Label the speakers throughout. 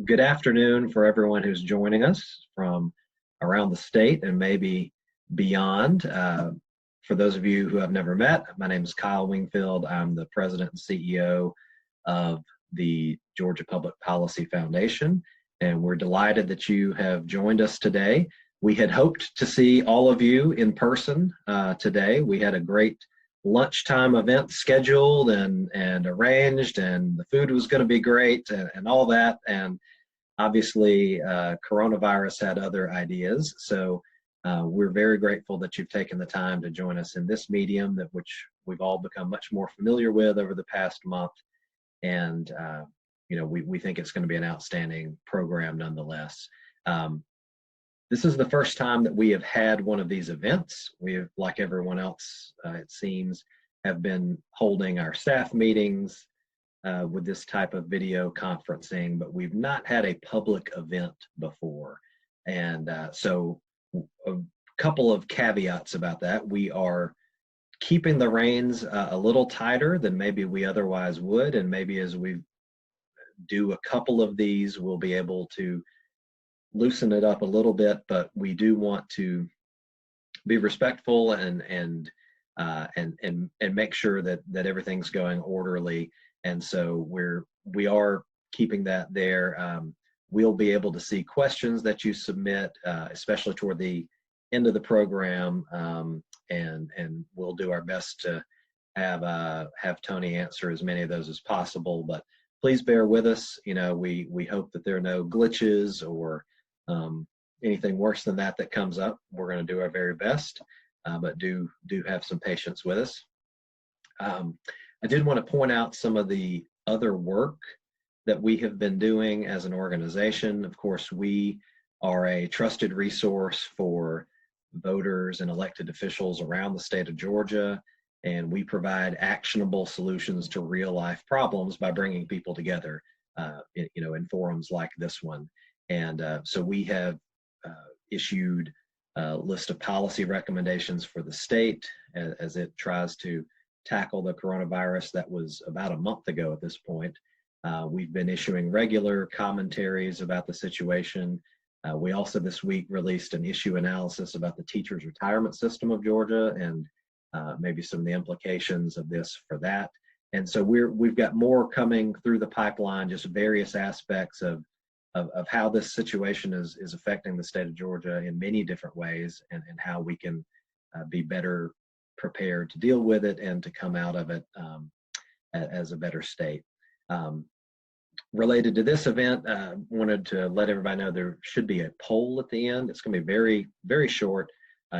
Speaker 1: Good afternoon for everyone who's joining us from around the state and maybe beyond. For those of you who have never met, my name is Kyle Wingfield. I'm the president and CEO of the Georgia Public Policy Foundation, and we're delighted that you have joined us today. We had hoped to see all of you in person today. We had a great lunchtime event scheduled and arranged, and the food was going to be great and all that. And obviously, coronavirus had other ideas. So we're very grateful that you've taken the time to join us in this medium, which we've all become much more familiar with over the past month. And we think it's going to be an outstanding program nonetheless. This is the first time that we have had one of these events. We have, like everyone else, it seems, have been holding our staff meetings with this type of video conferencing, but we've not had a public event before. And so a couple of caveats about that. We are keeping the reins a little tighter than maybe we otherwise would, and maybe as we do a couple of these, we'll be able to loosen it up a little bit, but we do want to be respectful and make sure that everything's going orderly. And so we are keeping that there. We'll be able to see questions that you submit, especially toward the end of the program, and we'll do our best to have Tony answer as many of those as possible. But please bear with us. We hope that there are no glitches or anything worse than that comes up. We're going to do our very best, but do have some patience with us. I did want to point out some of the other work that we have been doing as an organization. Of course, we are a trusted resource for voters and elected officials around the state of Georgia, and we provide actionable solutions to real-life problems by bringing people together, in forums like this one. And so we have issued a list of policy recommendations for the state as it tries to tackle the coronavirus. That was about a month ago at this point. We've been issuing regular commentaries about the situation. We also this week released an issue analysis about the teachers' retirement system of Georgia and maybe some of the implications of this for that. And so we've got more coming through the pipeline, just various aspects of how this situation is affecting the state of Georgia in many different ways, and how we can be better prepared to deal with it and to come out of it as a better state. Related to this event, wanted to let everybody know there should be a poll at the end. It's going to be very, very short,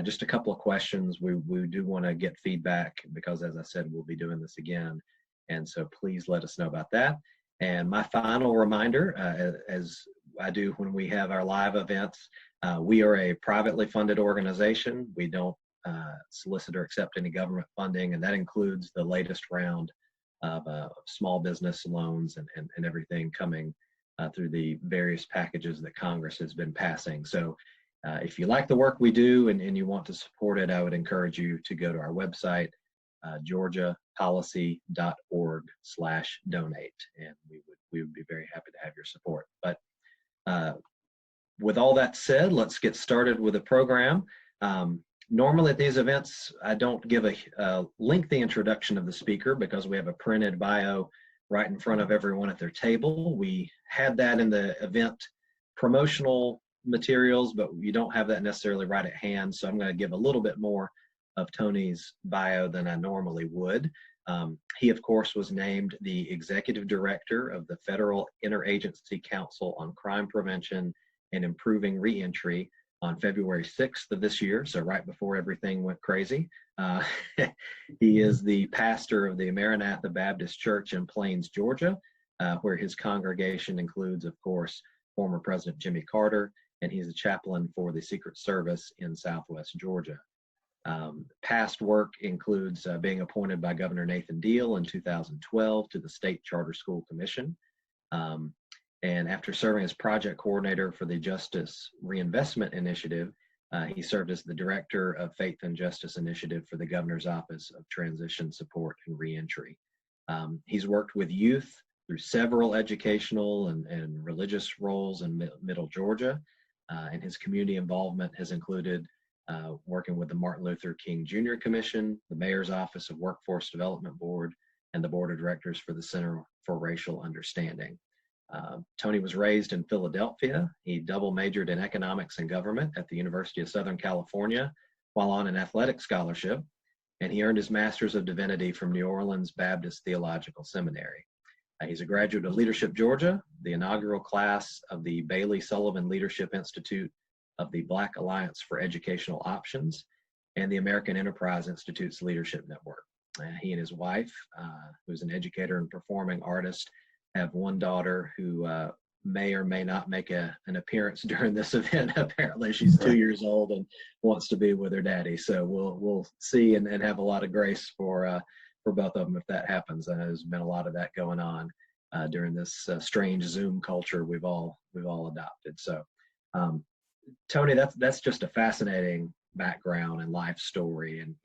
Speaker 1: just a couple of questions. We do want to get feedback because, as I said, we'll be doing this again. And so please let us know about that. And my final reminder, as I do when we have our live events, we are a privately funded organization. We don't solicit or accept any government funding, and that includes the latest round of small business loans and everything coming through the various packages that Congress has been passing. So if you like the work we do and you want to support it, I would encourage you to go to our website, georgiapolicy.org/donate, and we would be very happy to have your support. But with all that said, let's get started with the program. Normally at these events, I don't give a lengthy introduction of the speaker because we have a printed bio right in front of everyone at their table. We had that in the event promotional materials, but you don't have that necessarily right at hand. So I'm going to give a little bit more of Tony's bio than I normally would. He, of course, was named the Executive Director of the Federal Interagency Council on Crime Prevention and Improving Reentry on February 6th of this year, so right before everything went crazy. He is the pastor of the Maranatha Baptist Church in Plains, Georgia, where his congregation includes, of course, former President Jimmy Carter, and he's a chaplain for the Secret Service in Southwest Georgia. Past work includes being appointed by Governor Nathan Deal in 2012 to the State Charter School Commission. And after serving as project coordinator for the Justice Reinvestment Initiative, he served as the Director of Faith and Justice Initiative for the Governor's Office of Transition Support and Reentry. He's worked with youth through several educational and religious roles in Middle Georgia. And his community involvement has included working with the Martin Luther King Jr. Commission, the Mayor's Office of Workforce Development Board, and the Board of Directors for the Center for Racial Understanding. Tony was raised in Philadelphia. He double majored in economics and government at the University of Southern California while on an athletic scholarship, and he earned his Master's of Divinity from New Orleans Baptist Theological Seminary. He's a graduate of Leadership Georgia, the inaugural class of the Bailey Sullivan Leadership Institute of the Black Alliance for Educational Options, and the American Enterprise Institute's Leadership Network. He and his wife, who's an educator and performing artist, have one daughter who may or may not make an appearance during this event. Apparently she's 2 years old and wants to be with her daddy. So we'll see and have a lot of grace for both of them if that happens. There's been a lot of that going on during this strange Zoom culture we've all adopted. So Tony, that's just a fascinating background and life story. And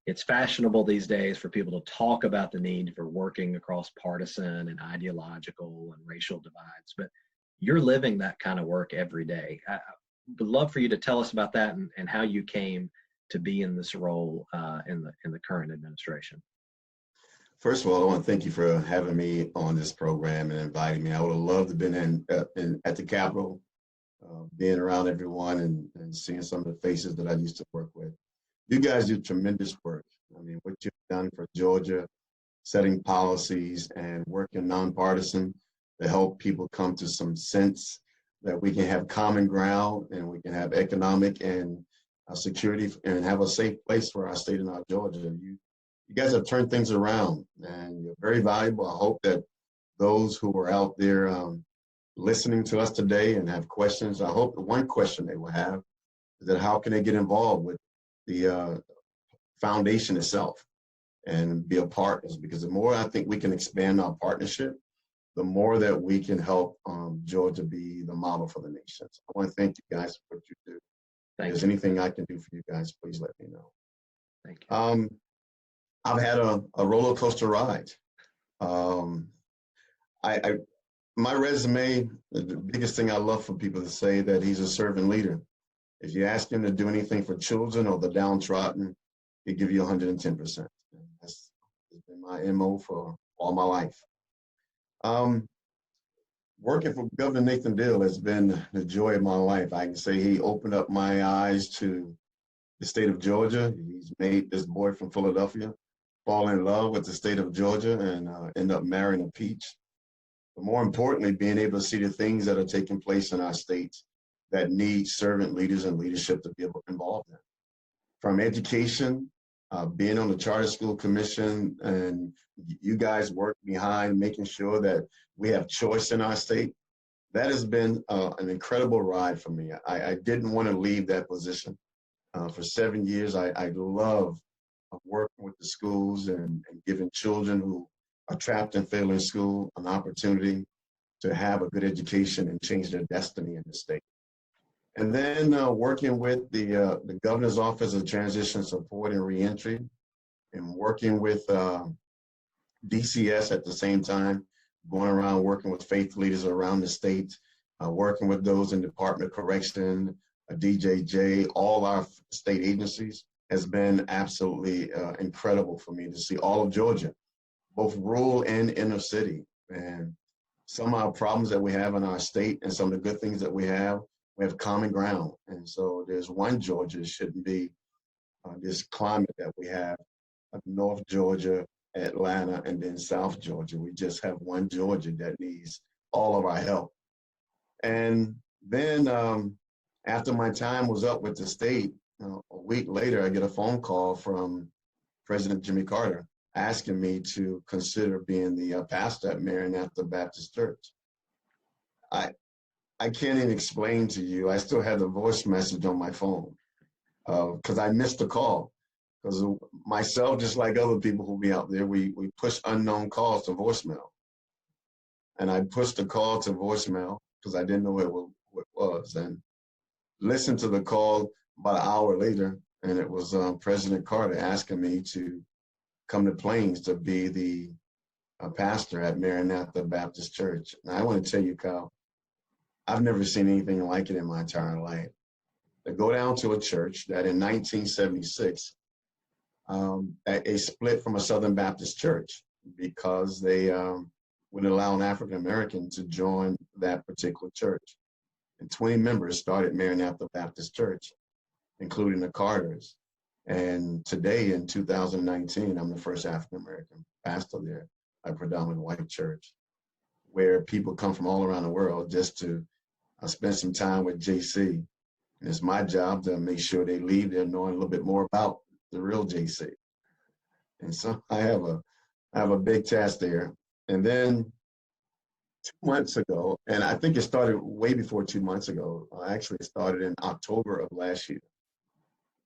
Speaker 1: it's fashionable these days for people to talk about the need for working across partisan and ideological and racial divides, but you're living that kind of work every day. I would love for you to tell us about that and how you came to be in this role in the current administration.
Speaker 2: First of all, I want to thank you for having me on this program and inviting me. I would have loved to have been at the Capitol, being around everyone and seeing some of the faces that I used to work with. You guys do tremendous work. I mean, what you've done for Georgia, setting policies and working nonpartisan to help people come to some sense that we can have common ground and we can have economic and security and have a safe place for our state and our Georgia. You guys have turned things around and you're very valuable. I hope that those who are out there listening to us today and have questions, I hope the one question they will have is that how can they get involved with the foundation itself and be a partner, because the more I think we can expand our partnership, the more that we can help Georgia be the model for the nation. So I want to thank you guys for what you do. If there's anything I can do for you guys, please let me know.
Speaker 1: Thank you.
Speaker 2: I've had a roller coaster ride. My resume, the biggest thing I love for people to say that he's a servant leader. If you ask him to do anything for children or the downtrodden, he'll give you 110%. That's been my MO for all my life. Working for Governor Nathan Deal has been the joy of my life. I can say he opened up my eyes to the state of Georgia. He's made this boy from Philadelphia fall in love with the state of Georgia and end up marrying a peach. But more importantly, being able to see the things that are taking place in our state that need servant leaders and leadership to be involved in. From education, being on the Charter School Commission, and you guys work behind making sure that we have choice in our state. That has been an incredible ride for me. I didn't want to leave that position. For 7 years, I love working with the schools and giving children who are trapped and failing school an opportunity to have a good education and change their destiny in the state. And then working with the Governor's Office of Transition Support and Reentry, and working with DCS at the same time, going around working with faith leaders around the state, working with those in Department of Correction, DJJ, all our state agencies, has been absolutely incredible for me to see all of Georgia, both rural and inner city. And some of our problems that we have in our state and some of the good things that we have common ground. And so there's one Georgia. It shouldn't be this climate that we have of North Georgia, Atlanta, and then South Georgia. We just have one Georgia that needs all of our help. And then after my time was up with the state, a week later, I get a phone call from President Jimmy Carter asking me to consider being the pastor at Maranatha Baptist Church. I can't even explain to you. I still have the voice message on my phone because I missed the call. Because myself, just like other people who be out there, we push unknown calls to voicemail. And I pushed the call to voicemail because I didn't know what it was. And listened to the call about an hour later, and it was President Carter asking me to come to Plains to be the a pastor at Maranatha Baptist Church. And I want to tell you, Kyle, I've never seen anything like it in my entire life. To go down to a church that in 1976, a split from a Southern Baptist church because they wouldn't allow an African American to join that particular church. And 20 members started Maranatha Baptist Church, including the Carters. And today in 2019, I'm the first African American pastor there, a predominantly white church, where people come from all around the world just to spend some time with JC. And it's my job to make sure they leave there knowing a little bit more about the real JC. And so I have a big task there. And then 2 months ago, and I think it started way before 2 months ago. Actually, it started in October of last year.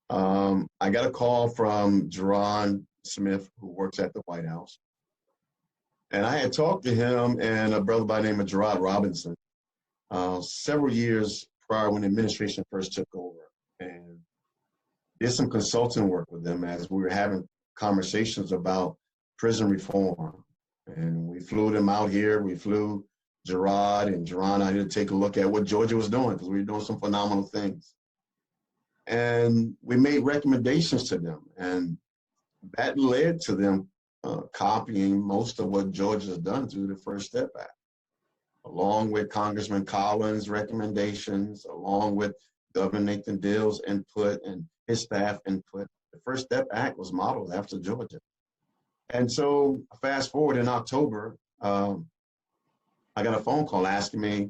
Speaker 2: I got a call from Jerron Smith, who works at the White House. And I had talked to him and a brother by the name of Gerard Robinson several years prior when the administration first took over, and did some consulting work with them as we were having conversations about prison reform. And we flew them out here. We flew Gerard and Jerron out here to take a look at what Georgia was doing, because we were doing some phenomenal things. And we made recommendations to them, and that led to them copying most of what Georgia's done through the First Step Act, along with Congressman Collins' recommendations, along with Governor Nathan Deal's input and his staff input. The First Step Act was modeled after Georgia. And so fast forward in October, I got a phone call asking me,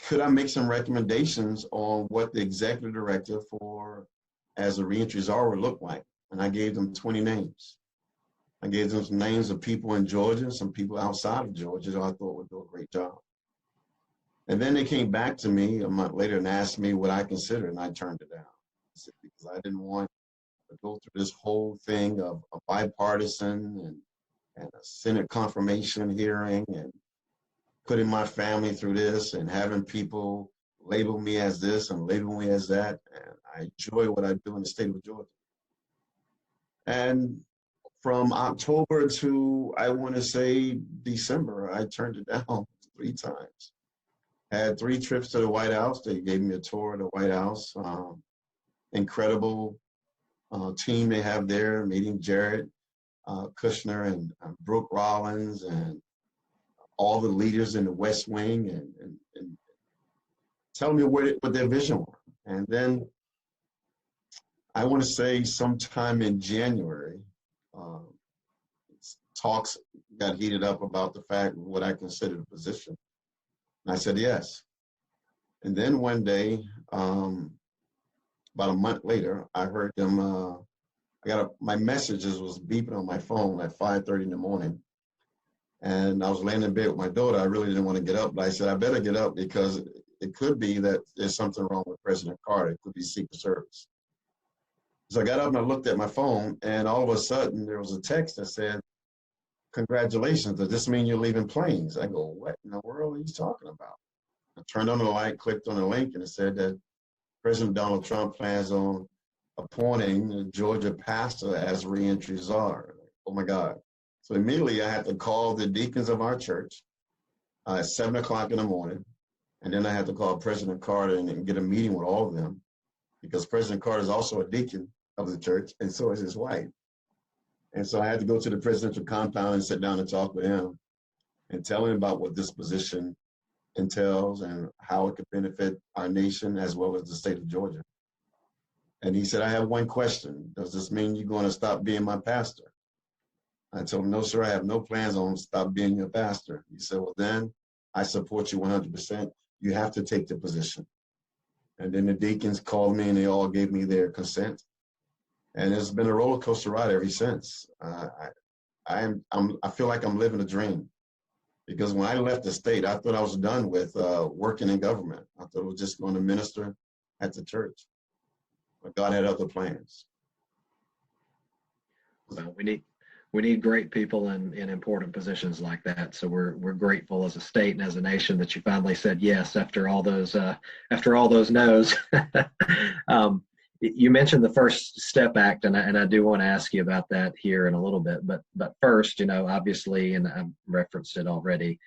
Speaker 2: could I make some recommendations on what the executive director for as a reentry czar would look like? And I gave them 20 names. I gave them some names of people in Georgia, some people outside of Georgia that I thought would do a great job. And then they came back to me a month later and asked me what I considered, and I turned it down. I said, because I didn't want to go through this whole thing of a bipartisan and a Senate confirmation hearing and putting my family through this and having people label me as this and label me as that. And I enjoy what I do in the state of Georgia. And from October to, I want to say, December, I turned it down 3 times. Had 3 trips to the White House. They gave me a tour of the White House. Incredible team they have there, meeting Jared Kushner and Brooke Rollins and all the leaders in the West Wing and telling me what their vision was. And then I want to say sometime in January, talks got heated up about the fact of what I considered a position. And I said yes. And then one day, about a month later, I heard them, my messages was beeping on my phone at 5:30 in the morning. And I was laying in bed with my daughter. I really didn't want to get up, but I said, I better get up because it could be that there's something wrong with President Carter. It could be Secret Service. So I got up and I looked at my phone, and all of a sudden there was a text that said, congratulations, does this mean you're leaving Plains? I go, what in the world are you talking about? I turned on the light, clicked on the link, and it said that President Donald Trump plans on appointing a Georgia pastor as reentry czar. Oh my God. So immediately I had to call the deacons of our church at 7 o'clock in the morning. And then I had to call President Carter and get a meeting with all of them, because President Carter is also a deacon of the church, and so is his wife. And so I had to go to the presidential compound and sit down and talk with him and tell him about what this position entails and how it could benefit our nation as well as the state of Georgia. And he said, I have one question. Does this mean you're going to stop being my pastor? I told him, no, sir, I have no plans on stop being your pastor. He said, well, then I support you 100%. You have to take the position. And then the deacons called me and they all gave me their consent. And it's been a roller coaster ride ever since. I feel like I'm living a dream, because when I left the state, I thought I was done with working in government. I thought I was just going to minister at the church, but God had other plans.
Speaker 1: Well, we need great people in important positions like that. So we're grateful as a state and as a nation that you finally said yes after all those no's. You mentioned the First Step Act, and I do want to ask you about that here in a little bit. But first, obviously, and I've referenced it already,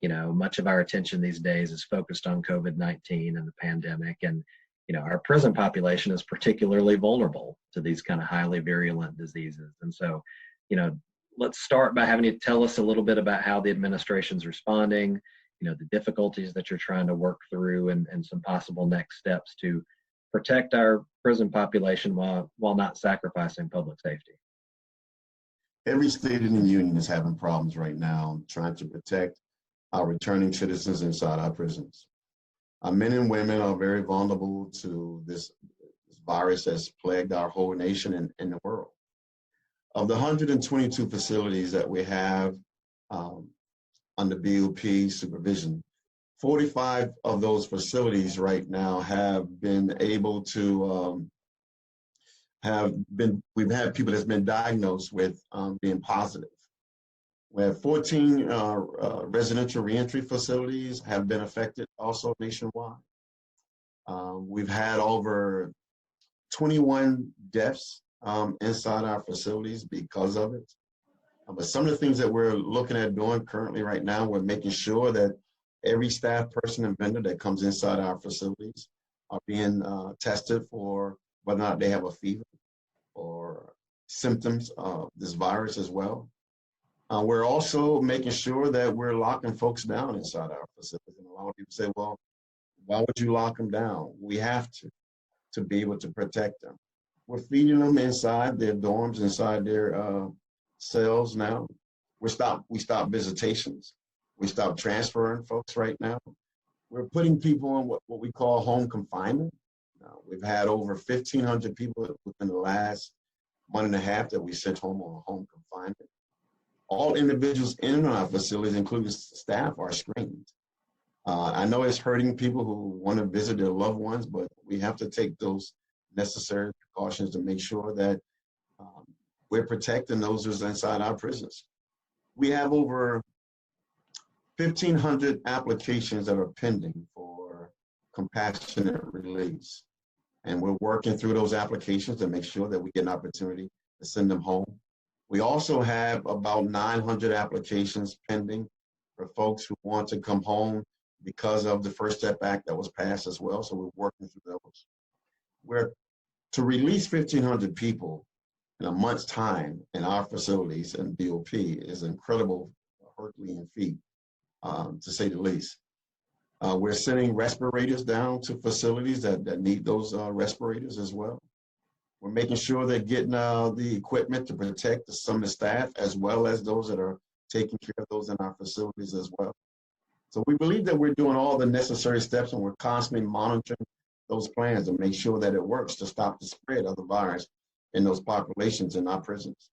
Speaker 1: much of our attention these days is focused on COVID-19 and the pandemic, and our prison population is particularly vulnerable to these kind of highly virulent diseases. And so, let's start by having you tell us a little bit about how the administration's responding, the difficulties that you're trying to work through, and some possible next steps to protect our prison population while not sacrificing public safety.
Speaker 2: Every state in the union is having problems right now trying to protect our returning citizens inside our prisons. Our men and women are very vulnerable to this virus that's plagued our whole nation and the world. Of the 122 facilities that we have under BOP supervision, 45 of those facilities right now have been able to we've had people that's been diagnosed with being positive. We have 14 residential reentry facilities have been affected also nationwide. We've had over 21 deaths inside our facilities because of it. But some of the things that we're looking at doing currently right now, we're making sure that every staff person and vendor that comes inside our facilities are being tested for whether or not they have a fever or symptoms of this virus as well. We're also making sure that we're locking folks down inside our facilities. And a lot of people say, well, why would you lock them down? We have to be able to protect them. We're feeding them inside their dorms, inside their cells now. We stopped visitations. We stopped transferring folks right now. We're putting people on what we call home confinement. We've had over 1,500 people within the last month and a half that we sent home on home confinement. All individuals in our facilities, including staff, are screened. I know it's hurting people who want to visit their loved ones, but we have to take those necessary precautions to make sure that we're protecting those who's inside our prisons. We have over 1,500 applications that are pending for compassionate release. And we're working through those applications to make sure that we get an opportunity to send them home. We also have about 900 applications pending for folks who want to come home because of the First Step Act that was passed as well. So we're working through those. To release 1,500 people in a month's time in our facilities and BOP is an incredible Herculean feat, to say the least. We're sending respirators down to facilities that need those respirators as well. We're making sure they're getting the equipment to protect some of the staff as well as those that are taking care of those in our facilities as well. So we believe that we're doing all the necessary steps and we're constantly monitoring those plans to make sure that it works to stop the spread of the virus in those populations in our prisons.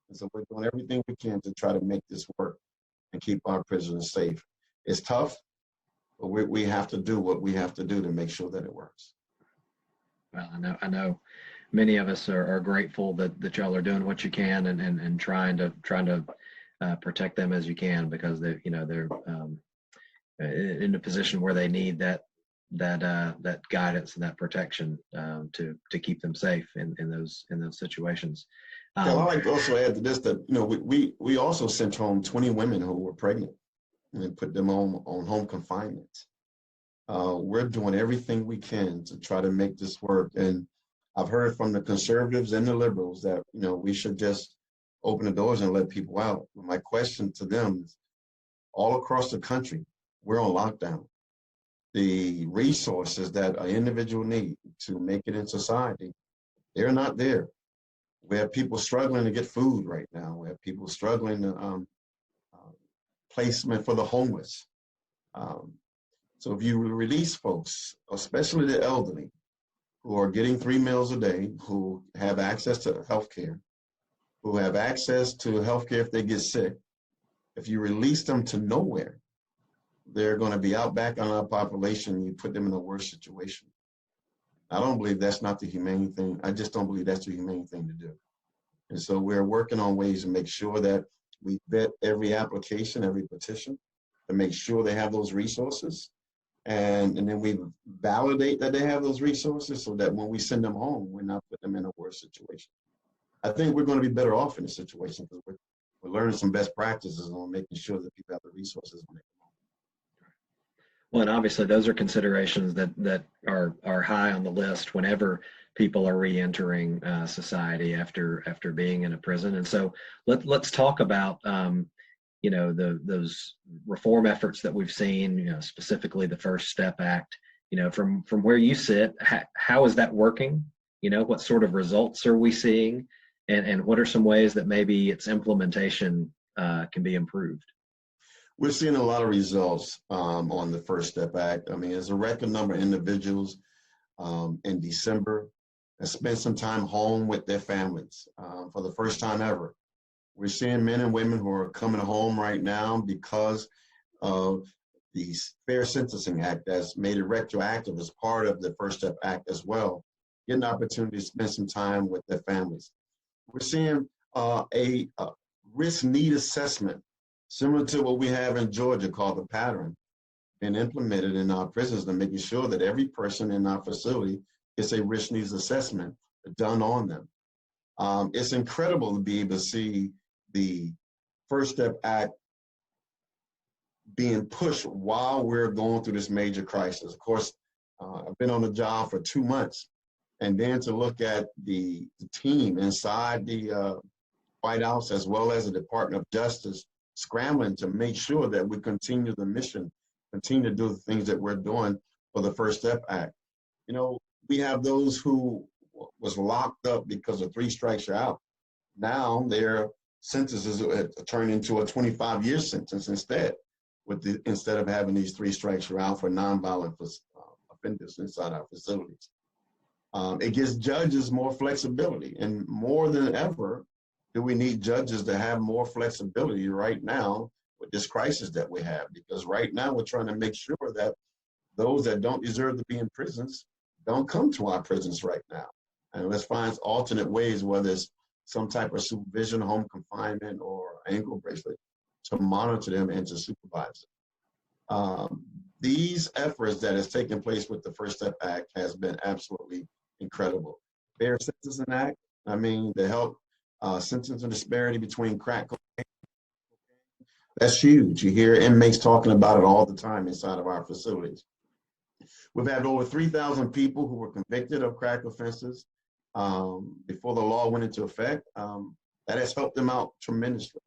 Speaker 2: And so we're doing everything we can to try to make this work and keep our prisoners safe. It's tough, but we have to do what we have to do to make sure that it works.
Speaker 1: Well, I know many of us are grateful that y'all are doing what you can and trying to protect them as you can, because they're in a position where they need that guidance and that protection to keep them safe in those situations.
Speaker 2: I'd like to also add to this that we also sent home 20 women who were pregnant and put them on home confinement. We're doing everything we can to try to make this work. And I've heard from the conservatives and the liberals that we should just open the doors and let people out. My question to them is, all across the country, we're on lockdown. The resources that an individual needs to make it in society, they're not there. We have people struggling to get food right now. We have people struggling to placement for the homeless. So if you release folks, especially the elderly, who are getting 3 meals a day, who have access to health care, who have access to health care if they get sick, if you release them to nowhere, they're going to be out back on our population. You put them in a worse situation. I don't believe that's not the humane thing. I just don't believe that's the humane thing to do. And so we're working on ways to make sure that we vet every application, every petition, to make sure they have those resources. and then we validate that they have those resources so that when we send them home, we're not putting them in a worse situation. I think we're going to be better off in this situation because we're learning some best practices on making sure that people have the resources when they come home.
Speaker 1: Well, and obviously those are considerations that are high on the list whenever people are reentering society after being in a prison. And so let's talk about those reform efforts that we've seen, specifically the First Step Act. From where you sit, how is that working? What sort of results are we seeing, and what are some ways that maybe its implementation can be improved?
Speaker 2: We're seeing a lot of results on the First Step Act. I mean, there's a record number of individuals in December that spent some time home with their families for the first time ever. We're seeing men and women who are coming home right now because of the Fair Sentencing Act that's made it retroactive as part of the First Step Act as well, getting an opportunity to spend some time with their families. We're seeing a risk need assessment, similar to what we have in Georgia called the pattern, being implemented in our prisons and making sure that every person in our facility gets a risk needs assessment done on them. It's incredible to be able to see the First Step Act being pushed while we're going through this major crisis. Of course, I've been on the job for 2 months, and then to look at the team inside the White House as well as the Department of Justice scrambling to make sure that we continue the mission, continue to do the things that we're doing for the First Step Act. We have those who was locked up because of 3 strikes you're out. Now their sentences turned into a 25-year sentence instead of having these 3 strikes you're out for nonviolent offenders inside our facilities. It gives judges more flexibility, and more than ever do we need judges to have more flexibility right now with this crisis that we have, because right now we're trying to make sure that those that don't deserve to be in prisons don't come to our prisons right now. And let's find alternate ways, whether it's some type of supervision, home confinement, or ankle bracelet, to monitor them and to supervise them. These efforts that has taken place with the First Step Act has been absolutely incredible. Fair Sentencing Act, to help sentencing disparity between crack cocaine, that's huge. You hear inmates talking about it all the time inside of our facilities. We've had over 3,000 people who were convicted of crack offenses before the law went into effect. That has helped them out tremendously.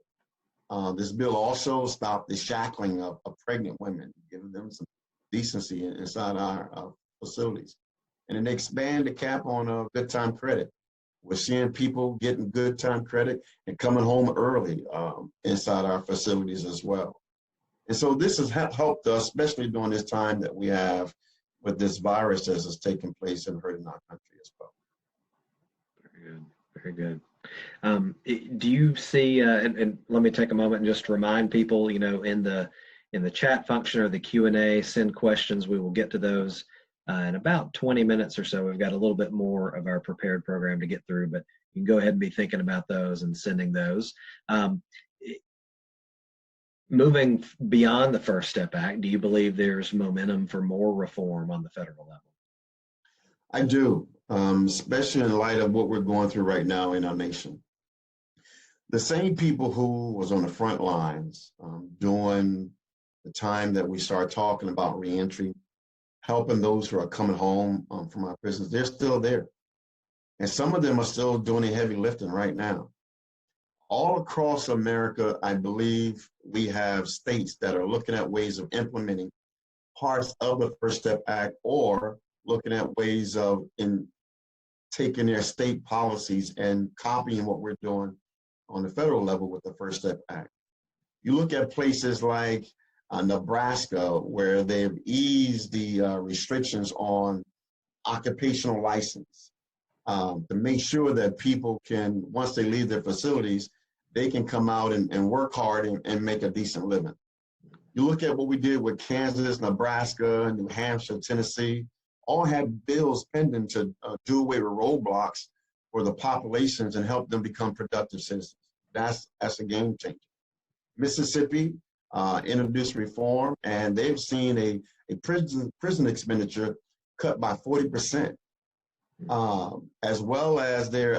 Speaker 2: This bill also stopped the shackling of pregnant women, giving them some decency inside our facilities. And then they expand the cap on good time credit. We're seeing people getting good time credit and coming home early inside our facilities as well. And so this has helped us, especially during this time that we have with this virus as it's taking place and hurting our country as well.
Speaker 1: Very good, very good. Do you see, and let me take a moment and just remind people, in the chat function or the Q&A, send questions. We will get to those in about 20 minutes or so. We've got a little bit more of our prepared program to get through, but you can go ahead and be thinking about those and sending those. Moving beyond the First Step Act, do you believe there's momentum for more reform on the federal level?
Speaker 2: I do, especially in light of what we're going through right now in our nation. The same people who was on the front lines during the time that we started talking about reentry, helping those who are coming home from our prisons, they're still there. And some of them are still doing the heavy lifting right now. All across America, I believe we have states that are looking at ways of implementing parts of the First Step Act, or looking at ways of taking their state policies and copying what we're doing on the federal level with the First Step Act. You look at places like Nebraska, where they've eased the restrictions on occupational license to make sure that people can, once they leave their facilities, they can come out and work hard and make a decent living. You look at what we did with Kansas, Nebraska, New Hampshire, Tennessee, all had bills pending to do away with roadblocks for the populations and help them become productive citizens. That's a game changer. Mississippi introduced reform, and they've seen a prison expenditure cut by 40%, as well as their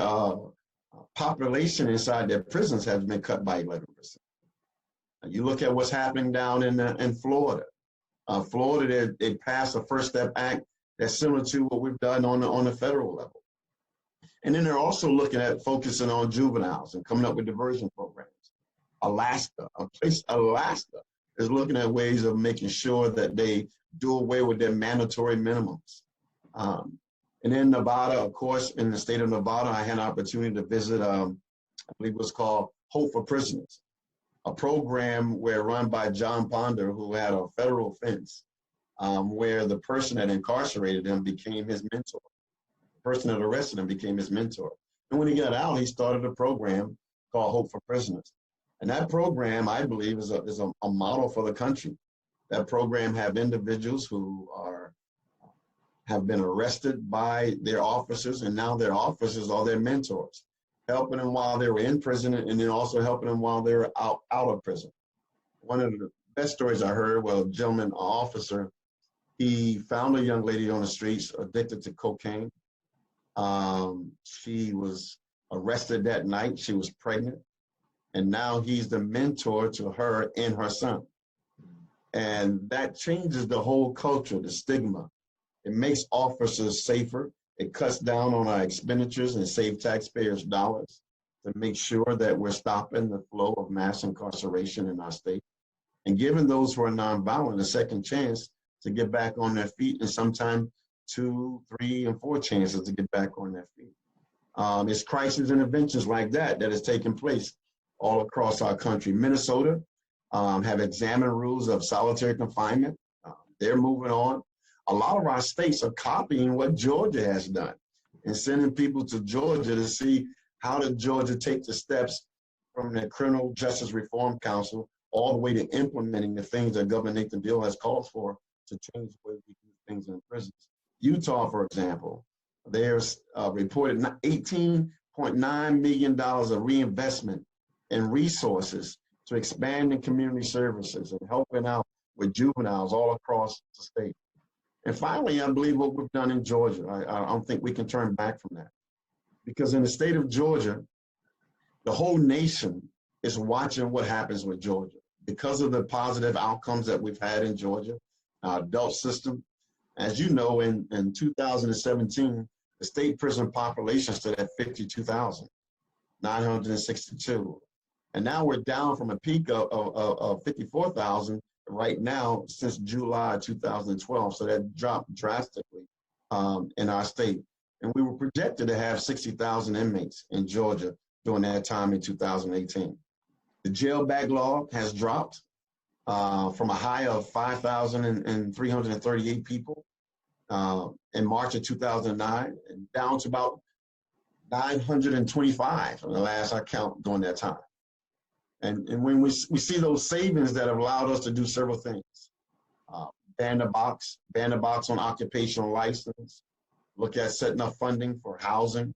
Speaker 2: population inside their prisons has been cut by 11%. You look at what's happening down in Florida. Florida, they passed a First Step Act that's similar to what we've done on the federal level. And then they're also looking at focusing on juveniles and coming up with diversion programs. Alaska is looking at ways of making sure that they do away with their mandatory minimums. And then Nevada, of course, in the state of Nevada, I had an opportunity to visit, I believe it was called Hope for Prisoners, a program run by John Ponder, who had a federal offense, where the person that incarcerated him became his mentor. The person that arrested him became his mentor. And when he got out, he started a program called Hope for Prisoners. And that program, I believe, is a model for the country. That program have individuals who have been arrested by their officers, and now their officers are their mentors, helping them while they were in prison, and then also helping them while they were out of prison. One of the best stories I heard, well, a gentleman, an officer, he found a young lady on the streets addicted to cocaine. She was arrested that night. She was pregnant. And now he's the mentor to her and her son. And that changes the whole culture, the stigma. It makes officers safer. It cuts down on our expenditures and saves taxpayers dollars to make sure that we're stopping the flow of mass incarceration in our state and giving those who are nonviolent a second chance to get back on their feet, and sometimes 2, 3, and 4 chances to get back on their feet. It's crisis interventions like that is taking place all across our country. Minnesota have examined rules of solitary confinement. They're moving on. A lot of our states are copying what Georgia has done and sending people to Georgia to see how did Georgia take the steps from the Criminal Justice Reform Council all the way to implementing the things that Governor Nathan Deal has called for to change the way we do things in prisons. Utah, for example, there's reported $18.9 million of reinvestment and resources to expand in community services and helping out with juveniles all across the state. And finally, I believe what we've done in Georgia, I don't think we can turn back from that. Because in the state of Georgia, the whole nation is watching what happens with Georgia. Because of the positive outcomes that we've had in Georgia, our adult system, as you know, in 2017, the state prison population stood at 52,962. And now we're down from a peak of 54,000 right now since July 2012. So that dropped drastically in our state. And we were projected to have 60,000 inmates in Georgia during that time in 2018. The jail backlog has dropped from a high of 5,338 people in March of 2009 and down to about 925 from the last I count during that time. And when we see those savings that have allowed us to do several things, ban the box on occupational license, look at setting up funding for housing.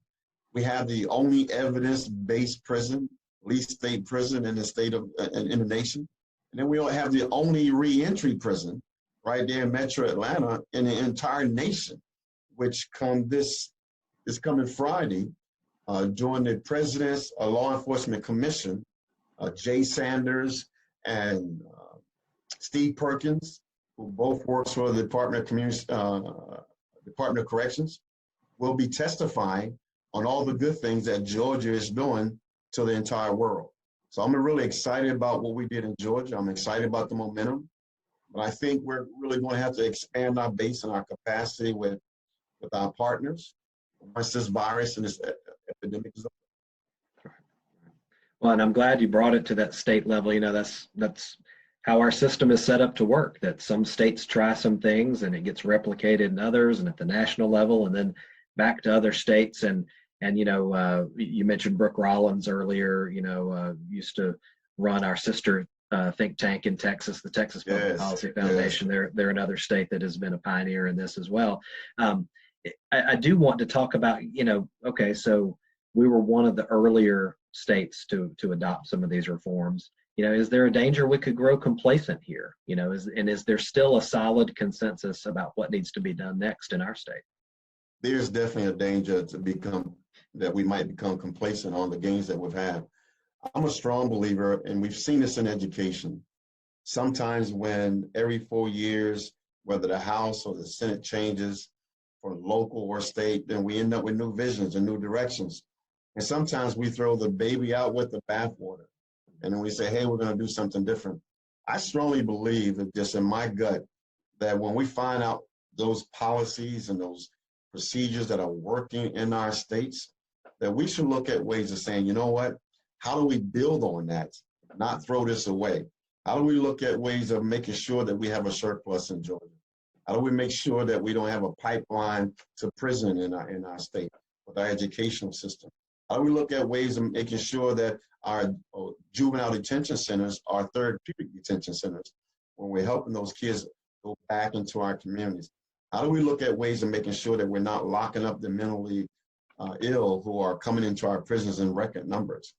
Speaker 2: We have the only evidence-based prison, least state prison in the state of in the nation. And then we have the only reentry prison right there in Metro Atlanta in the entire nation, which this coming Friday, during the President's Law Enforcement Commission, Jay Sanders and Steve Perkins, who both works for the Department of Corrections, will be testifying on all the good things that Georgia is doing to the entire world. So I'm really excited about what we did in Georgia. I'm excited about the momentum, but I think we're really going to have to expand our base and our capacity with our partners once this virus and this epidemic is over.
Speaker 1: Well, and I'm glad you brought it to that state level. You know, that's how our system is set up to work, that some states try some things and it gets replicated in others and at the national level and then back to other states. And you know, you mentioned Brooke Rollins earlier, you know, used to run our sister think tank in Texas, the Texas Public Policy Foundation. Yes. They're another state that has been a pioneer in this as well. I do want to talk about, you know, okay, so we were one of the earlier states to adopt some of these reforms. is there a danger we could grow complacent here? Is there still a solid consensus about what needs to be done next in our state?
Speaker 2: There's definitely a danger that we might become complacent on the gains that we've had. I'm a strong believer, and we've seen this in education. Sometimes when every 4 years, whether the House or the Senate changes for local or state, then we end up with new visions and new directions. And sometimes we throw the baby out with the bathwater. And then we say, hey, we're going to do something different. I strongly believe that just in my gut, that when we find out those policies and those procedures that are working in our states, that we should look at ways of saying, you know what, how do we build on that, not throw this away? How do we look at ways of making sure that we have a surplus in Georgia? How do we make sure that we don't have a pipeline to prison in our state with our educational system? How do we look at ways of making sure that our juvenile detention centers are therapeutic detention centers when we're helping those kids go back into our communities? How do we look at ways of making sure that we're not locking up the mentally ill who are coming into our prisons in record numbers?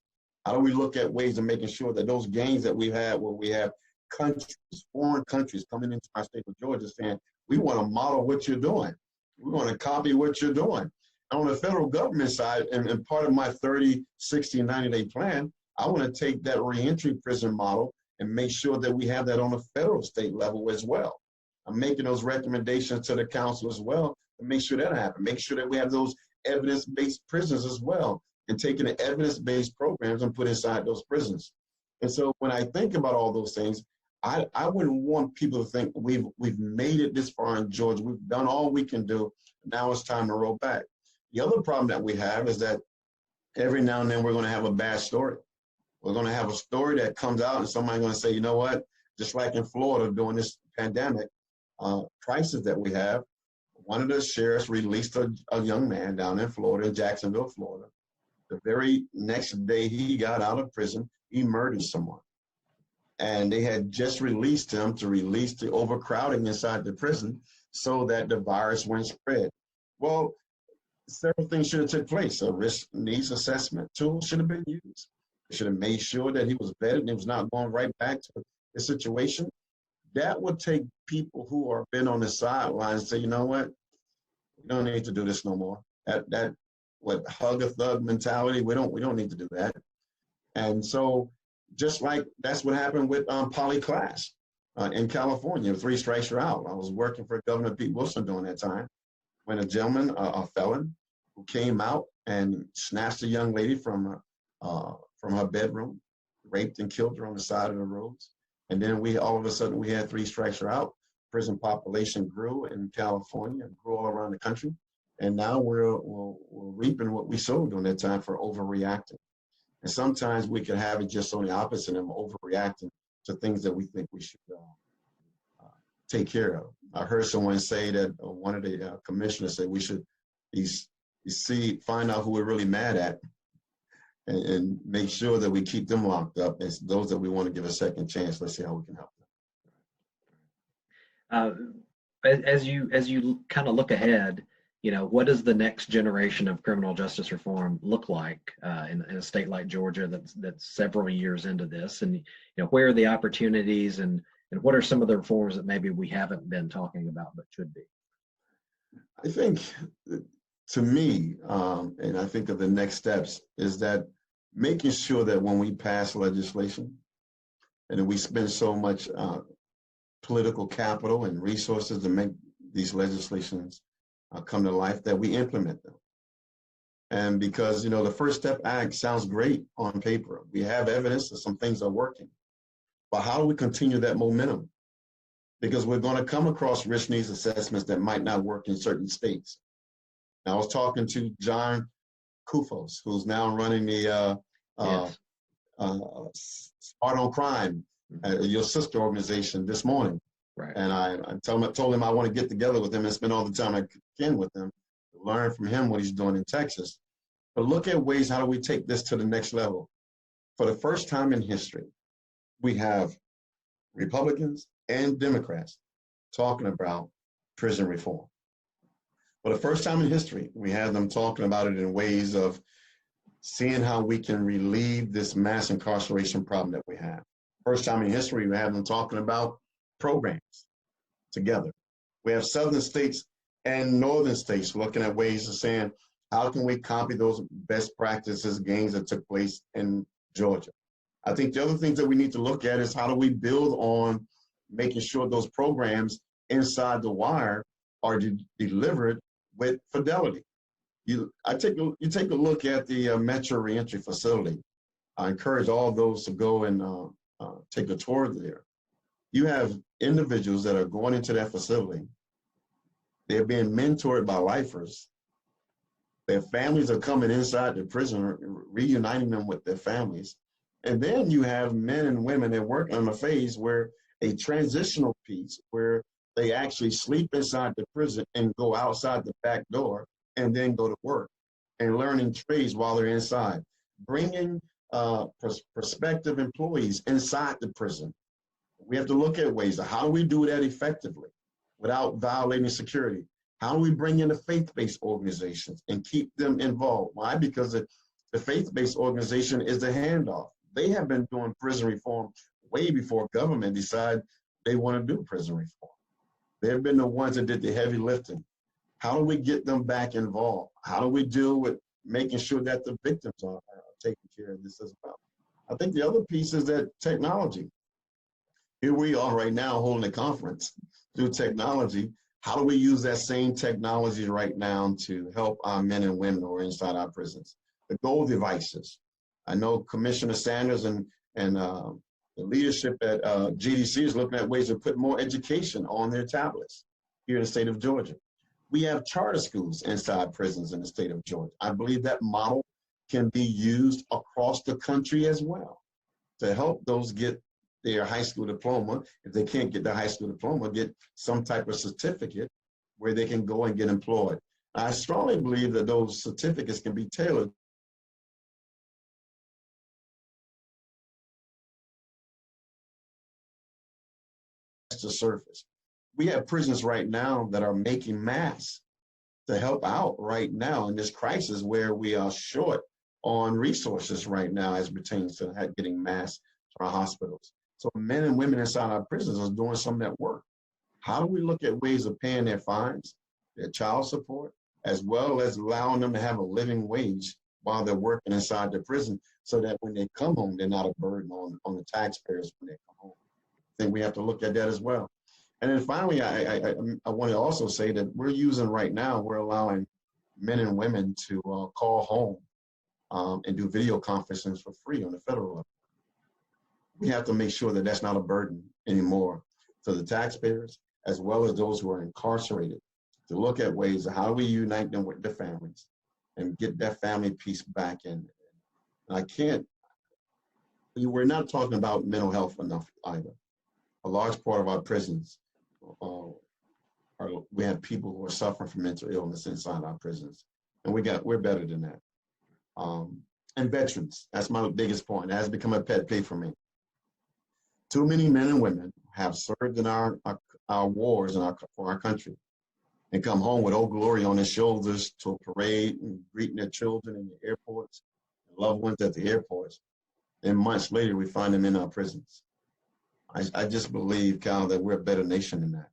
Speaker 2: How do we look at ways of making sure that those gains that we've had, where we have countries, foreign countries coming into our state of Georgia saying, we want to model what you're doing. We want to copy what you're doing. On the federal government side, and part of my 30, 60, 90-day plan, I want to take that reentry prison model and make sure that we have that on a federal state level as well. I'm making those recommendations to the council as well to make sure that happens. Make sure that we have those evidence-based prisons as well, and taking the evidence-based programs and put inside those prisons. And so when I think about all those things, I wouldn't want people to think we've made it this far in Georgia. We've done all we can do. Now it's time to roll back. The other problem that we have is that every now and then we're going to have a bad story. We're going to have a story that comes out and somebody's going to say, you know what, just like in Florida during this pandemic crisis that we have, one of the sheriffs released a young man down in Florida, in Jacksonville, Florida. The very next day he got out of prison, he murdered someone. And they had just released him to release the overcrowding inside the prison so that the virus wouldn't spread. Well, several things should have took place. A risk needs assessment tool should have been used. They should have made sure that he was vetted and he was not going right back to the situation. That would take people who are been on the sidelines and say, you know what, we don't need to do this no more. That hug a thug mentality, we don't need to do that. And so just like that's what happened with poly class in California, 3 strikes you're out. I was working for Governor Pete Wilson during that time when a gentleman, a felon, who came out and snatched a young lady from her bedroom, raped and killed her on the side of the roads. And then all of a sudden we had 3 strikes you're out. Prison population grew in California and grew all around the country. And now we're reaping what we sowed during that time for overreacting. And sometimes we can have it just on the opposite of overreacting to things that we think we should take care of. I heard someone say that one of the commissioners said we should find out who we're really mad at and make sure that we keep them locked up. As those that we want to give a second chance, let's see how we can help them.
Speaker 1: As you kind of look ahead, what does the next generation of criminal justice reform look like in a state like Georgia that's several years into this? And where are the opportunities and what are some of the reforms that maybe we haven't been talking about but should be?
Speaker 2: I think, to me, and I think of the next steps, is that making sure that when we pass legislation and we spend so much political capital and resources to make these legislations come to life, that we implement them. And because, the First Step Act sounds great on paper. We have evidence that some things are working. But how do we continue that momentum? Because we're going to come across risk needs assessments that might not work in certain states. Now, I was talking to John Kufos, who's now running the Smart on Crime, your sister organization, this morning. Right. And I told him I want to get together with him and spend all the time I can with him, learn from him what he's doing in Texas. But look at ways, how do we take this to the next level? For the first time in history, we have Republicans and Democrats talking about prison reform. For the first time in history, we have them talking about it in ways of seeing how we can relieve this mass incarceration problem that we have. First time in history, we have them talking about programs together. We have southern states and northern states looking at ways of saying, how can we copy those best practices gains that took place in Georgia? I think the other things that we need to look at is how do we build on making sure those programs inside the wire are delivered with fidelity. You take a look at the Metro Reentry facility. I encourage all of those to go and take a tour there. You have individuals that are going into that facility. They're being mentored by lifers. Their families are coming inside the prison, reuniting them with their families. And then you have men and women that work on a phase where a transitional piece where they actually sleep inside the prison and go outside the back door and then go to work and learning trades while they're inside, bringing prospective employees inside the prison. We have to look at ways of how do we do that effectively without violating security? How do we bring in the faith-based organizations and keep them involved? Why? Because the faith-based organization is the handoff. They have been doing prison reform way before government decided they want to do prison reform. They've been the ones that did the heavy lifting. How do we get them back involved? How do we deal with making sure that the victims are taken care of this as well? I think the other piece is that technology. Here we are right now holding a conference through technology. How do we use that same technology right now to help our men and women who are inside our prisons? The gold devices. I know Commissioner Sanders and the leadership at GDC is looking at ways to put more education on their tablets here in the state of Georgia. We have charter schools inside prisons in the state of Georgia. I believe that model can be used across the country as well to help those get their high school diploma. If they can't get their high school diploma, get some type of certificate where they can go and get employed. I strongly believe that those certificates can be tailored to surface. We have prisons right now that are making masks to help out right now in this crisis where we are short on resources right now as pertains to getting masks to our hospitals. So men and women inside our prisons are doing some of that work. How do we look at ways of paying their fines, their child support, as well as allowing them to have a living wage while they're working inside the prison so that when they come home, they're not a burden on the taxpayers when they come home? I think we have to look at that as well. And then finally, I want to also say that we're allowing men and women to call home and do video conferencing for free on the federal level. We have to make sure that that's not a burden anymore to the taxpayers, as well as those who are incarcerated, to look at ways of how do we unite them with their families and get that family piece back in. And we're not talking about mental health enough either. A large part of our prisons, we have people who are suffering from mental illness inside our prisons, and we're better than that. And veterans, that's my biggest point. That has become a pet peeve for me. Too many men and women have served in our wars for our country and come home with Old Glory on their shoulders to a parade and greeting their children in the airports, loved ones at the airports. And months later, we find them in our prisons. I just believe, Kyle, that we're a better nation than that.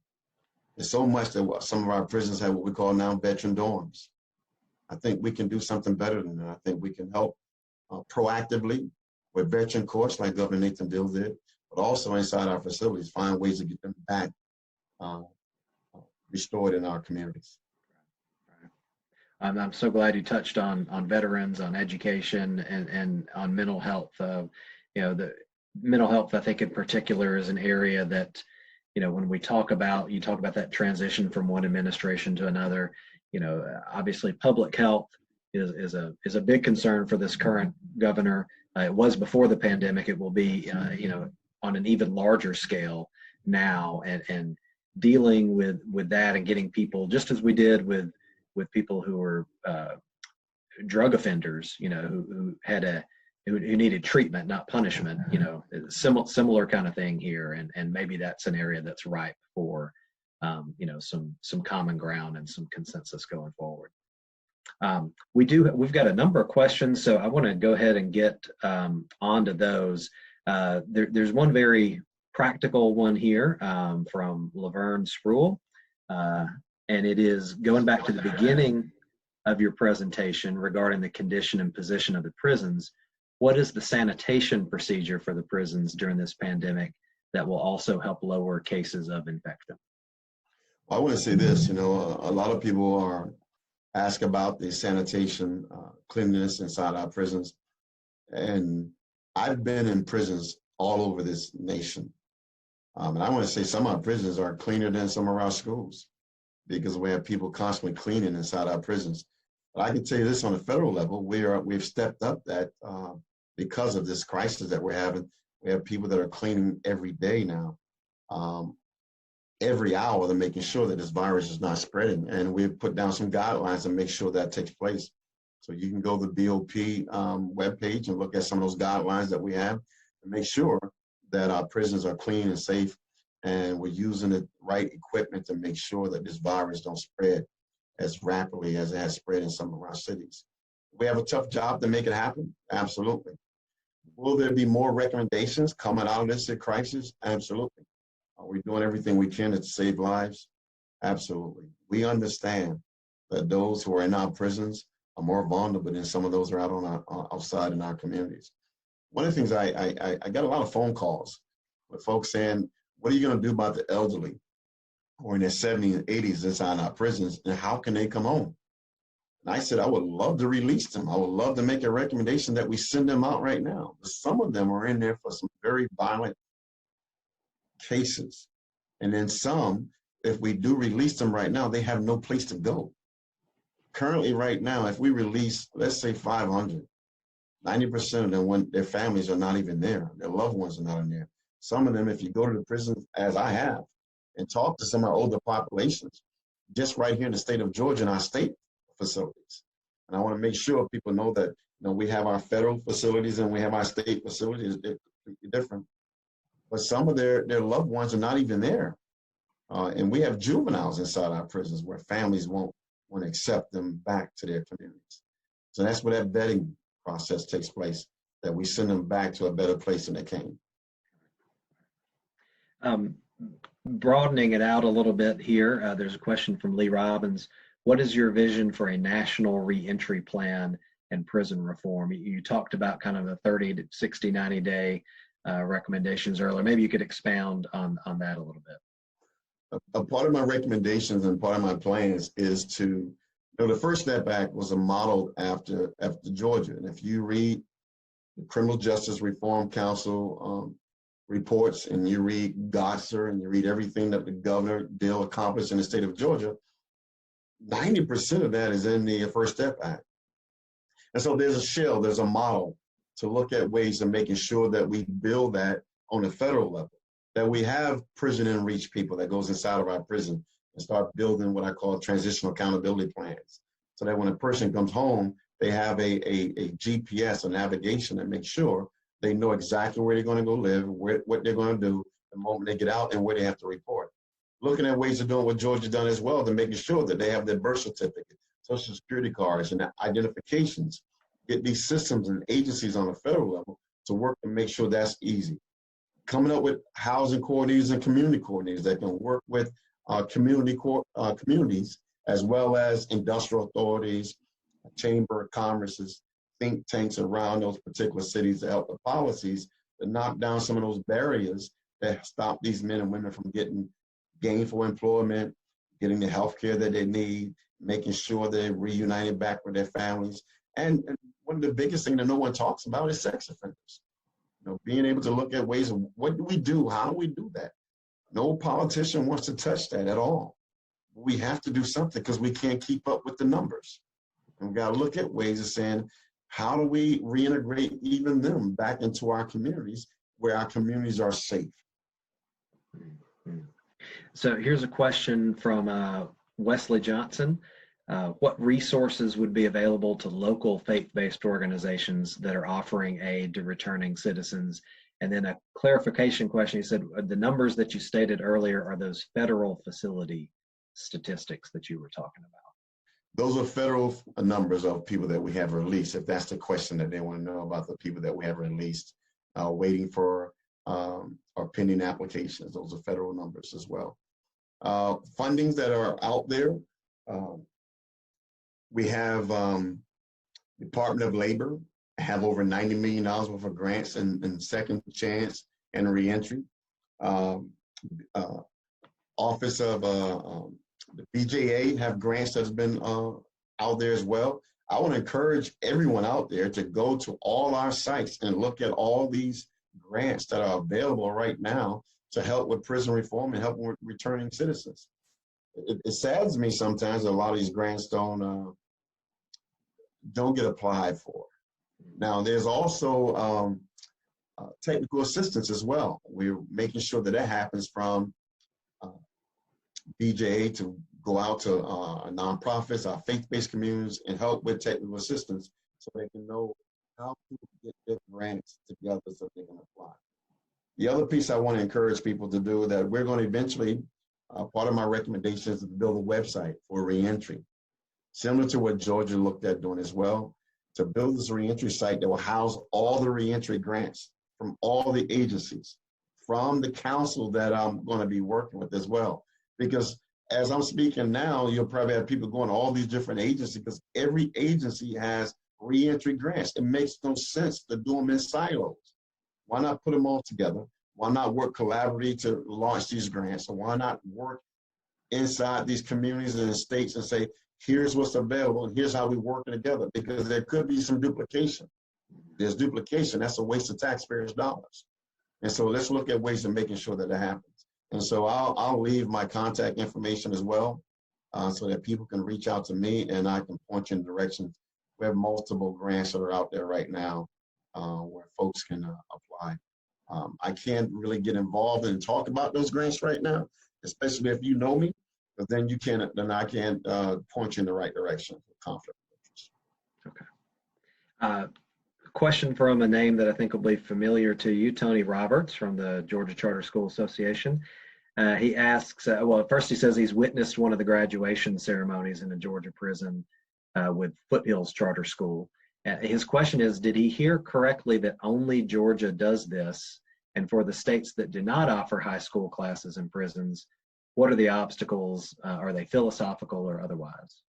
Speaker 2: There's so much that some of our prisons have what we call now veteran dorms. I think we can do something better than that. I think we can help proactively with veteran courts like Governor Nathan Deal did, but also inside our facilities, find ways to get them back restored in our communities.
Speaker 1: I'm so glad you touched on veterans, on education, and on mental health. The mental health, I think in particular, is an area that, when you talk about that transition from one administration to another, obviously public health is a big concern for this current governor. It was before the pandemic. It will be, on an even larger scale now, and dealing with that and getting people, just as we did with people who were drug offenders, who needed treatment, not punishment. Similar kind of thing here, and maybe that's an area that's ripe for some common ground and some consensus going forward. We've got a number of questions, so I want to go ahead and get onto those. There's one very practical one here from Laverne Spruill, and it is going back to the beginning of your presentation regarding the condition and position of the prisons. What is the sanitation procedure for the prisons during this pandemic that will also help lower cases of infection?
Speaker 2: Well, I want to say this, a lot of people ask about the sanitation, cleanliness inside our prisons. And I've been in prisons all over this nation. And I want to say some of our prisons are cleaner than some of our schools because we have people constantly cleaning inside our prisons. But I can tell you this, on a federal level, we've stepped up that because of this crisis that we're having. We have people that are cleaning every day now, every hour. They're making sure that this virus is not spreading. And we've put down some guidelines to make sure that takes place. So you can go to the BOP webpage and look at some of those guidelines that we have and make sure that our prisons are clean and safe, and we're using the right equipment to make sure that this virus don't spread as rapidly as it has spread in some of our cities. We have a tough job to make it happen, absolutely. Will there be more recommendations coming out of this crisis? Absolutely. Are we doing everything we can to save lives? Absolutely. We understand that those who are in our prisons are more vulnerable than some of those who are out outside in our communities. One of the things I got a lot of phone calls with folks saying, what are you going to do about the elderly who are in their 70s and 80s inside our prisons, and how can they come home? And I said, I would love to release them. I would love to make a recommendation that we send them out right now. But some of them are in there for some very violent cases. And then some, if we do release them right now, they have no place to go. Currently, right now, if we release, let's say 500, 90% of them, when their families are not even there, their loved ones are not in there. Some of them, if you go to the prisons, as I have, and talk to some of our older populations, just right here in the state of Georgia in our state facilities. And I want to make sure people know that we have our federal facilities and we have our state facilities. They're completely different. But some of their loved ones are not even there. And we have juveniles inside our prisons where families won't want to accept them back to their communities. So that's where that vetting process takes place, that we send them back to a better place than they came.
Speaker 1: Broadening it out a little bit here, there's a question from Lee Robbins. What is your vision for a national reentry plan and prison reform? You talked about kind of the 30 to 60, 90 day recommendations earlier. Maybe you could expound on that a little bit.
Speaker 2: A part of my recommendations and part of my plans is to, the First Step Act was a model after Georgia. And if you read the Criminal Justice Reform Council reports, and you read Gosser, and you read everything that the Governor Deal accomplished in the state of Georgia, 90% of that is in the First Step Act. And so there's a model to look at ways of making sure that we build that on a federal level, that we have prison in reach people that goes inside of our prison and start building what I call transitional accountability plans. So that when a person comes home, they have a GPS, a navigation that makes sure they know exactly where they're going to go live, what they're going to do the moment they get out, and where they have to report. Looking at ways of doing what Georgia's done as well, to making sure that they have their birth certificate, social security cards, and identifications. Get these systems and agencies on a federal level to work to make sure that's easy. Coming up with housing coordinators and community coordinators that can work with communities, as well as industrial authorities, chamber of commerce's, think tanks around those particular cities to help the policies to knock down some of those barriers that stop these men and women from getting gainful employment, getting the health care that they need, making sure they're reunited back with their families. And one of the biggest things that no one talks about is sex offenders. Being able to look at ways of what do we do? How do we do that? No politician wants to touch that at all. We have to do something because we can't keep up with the numbers. And we got to look at ways of saying, how do we reintegrate even them back into our communities where our communities are safe?
Speaker 1: So here's a question from Wesley Johnson. What resources would be available to local faith-based organizations that are offering aid to returning citizens? And then a clarification question. He said, the numbers that you stated earlier are those federal facility statistics that you were talking about?
Speaker 2: Those are federal numbers of people that we have released, if that's the question that they want to know about the people that we have released. waiting for or pending applications. Those are federal numbers as well. Fundings that are out there. We have Department of Labor have over $90 million worth of grants in second chance and reentry. Office of the BJA have grants that's been out there as well. I want to encourage everyone out there to go to all our sites and look at all these grants that are available right now to help with prison reform and help with returning citizens. It saddens me sometimes that a lot of these grants don't get applied for. Now, there's also technical assistance as well. We're making sure that happens from BJA to go out to nonprofits, our faith-based communities, and help with technical assistance so they can know how to get their grants together so they can apply. The other piece I want to encourage people to do that we're going to eventually, part of my recommendation is to build a website for reentry, similar to what Georgia looked at doing as well, to build this reentry site that will house all the reentry grants from all the agencies, from the council that I'm going to be working with as well. Because as I'm speaking now, you'll probably have people going to all these different agencies because every agency has reentry grants. It makes no sense to do them in silos. Why not put them all together? Why not work collaboratively to launch these grants? Or why not work inside these communities and states and say, here's what's available and here's how we're working together? Because there could be some duplication. There's duplication. That's a waste of taxpayers' dollars. And so let's look at ways of making sure that happens. And so I'll leave my contact information as well so that people can reach out to me and I can point you in directions. We have multiple grants that are out there right now where folks can apply. I can't really get involved and talk about those grants right now, especially if you know me, but then I can't point you in the right direction for conflict of interest.
Speaker 1: Okay. Question from a name that I think will be familiar to you, Tony Roberts from the Georgia Charter School Association. He asks, well, first he says he's witnessed one of the graduation ceremonies in a Georgia prison with Foothills Charter School. His question is, did he hear correctly that only Georgia does this? And for the states that do not offer high school classes in prisons, what are the obstacles? Are they philosophical or otherwise?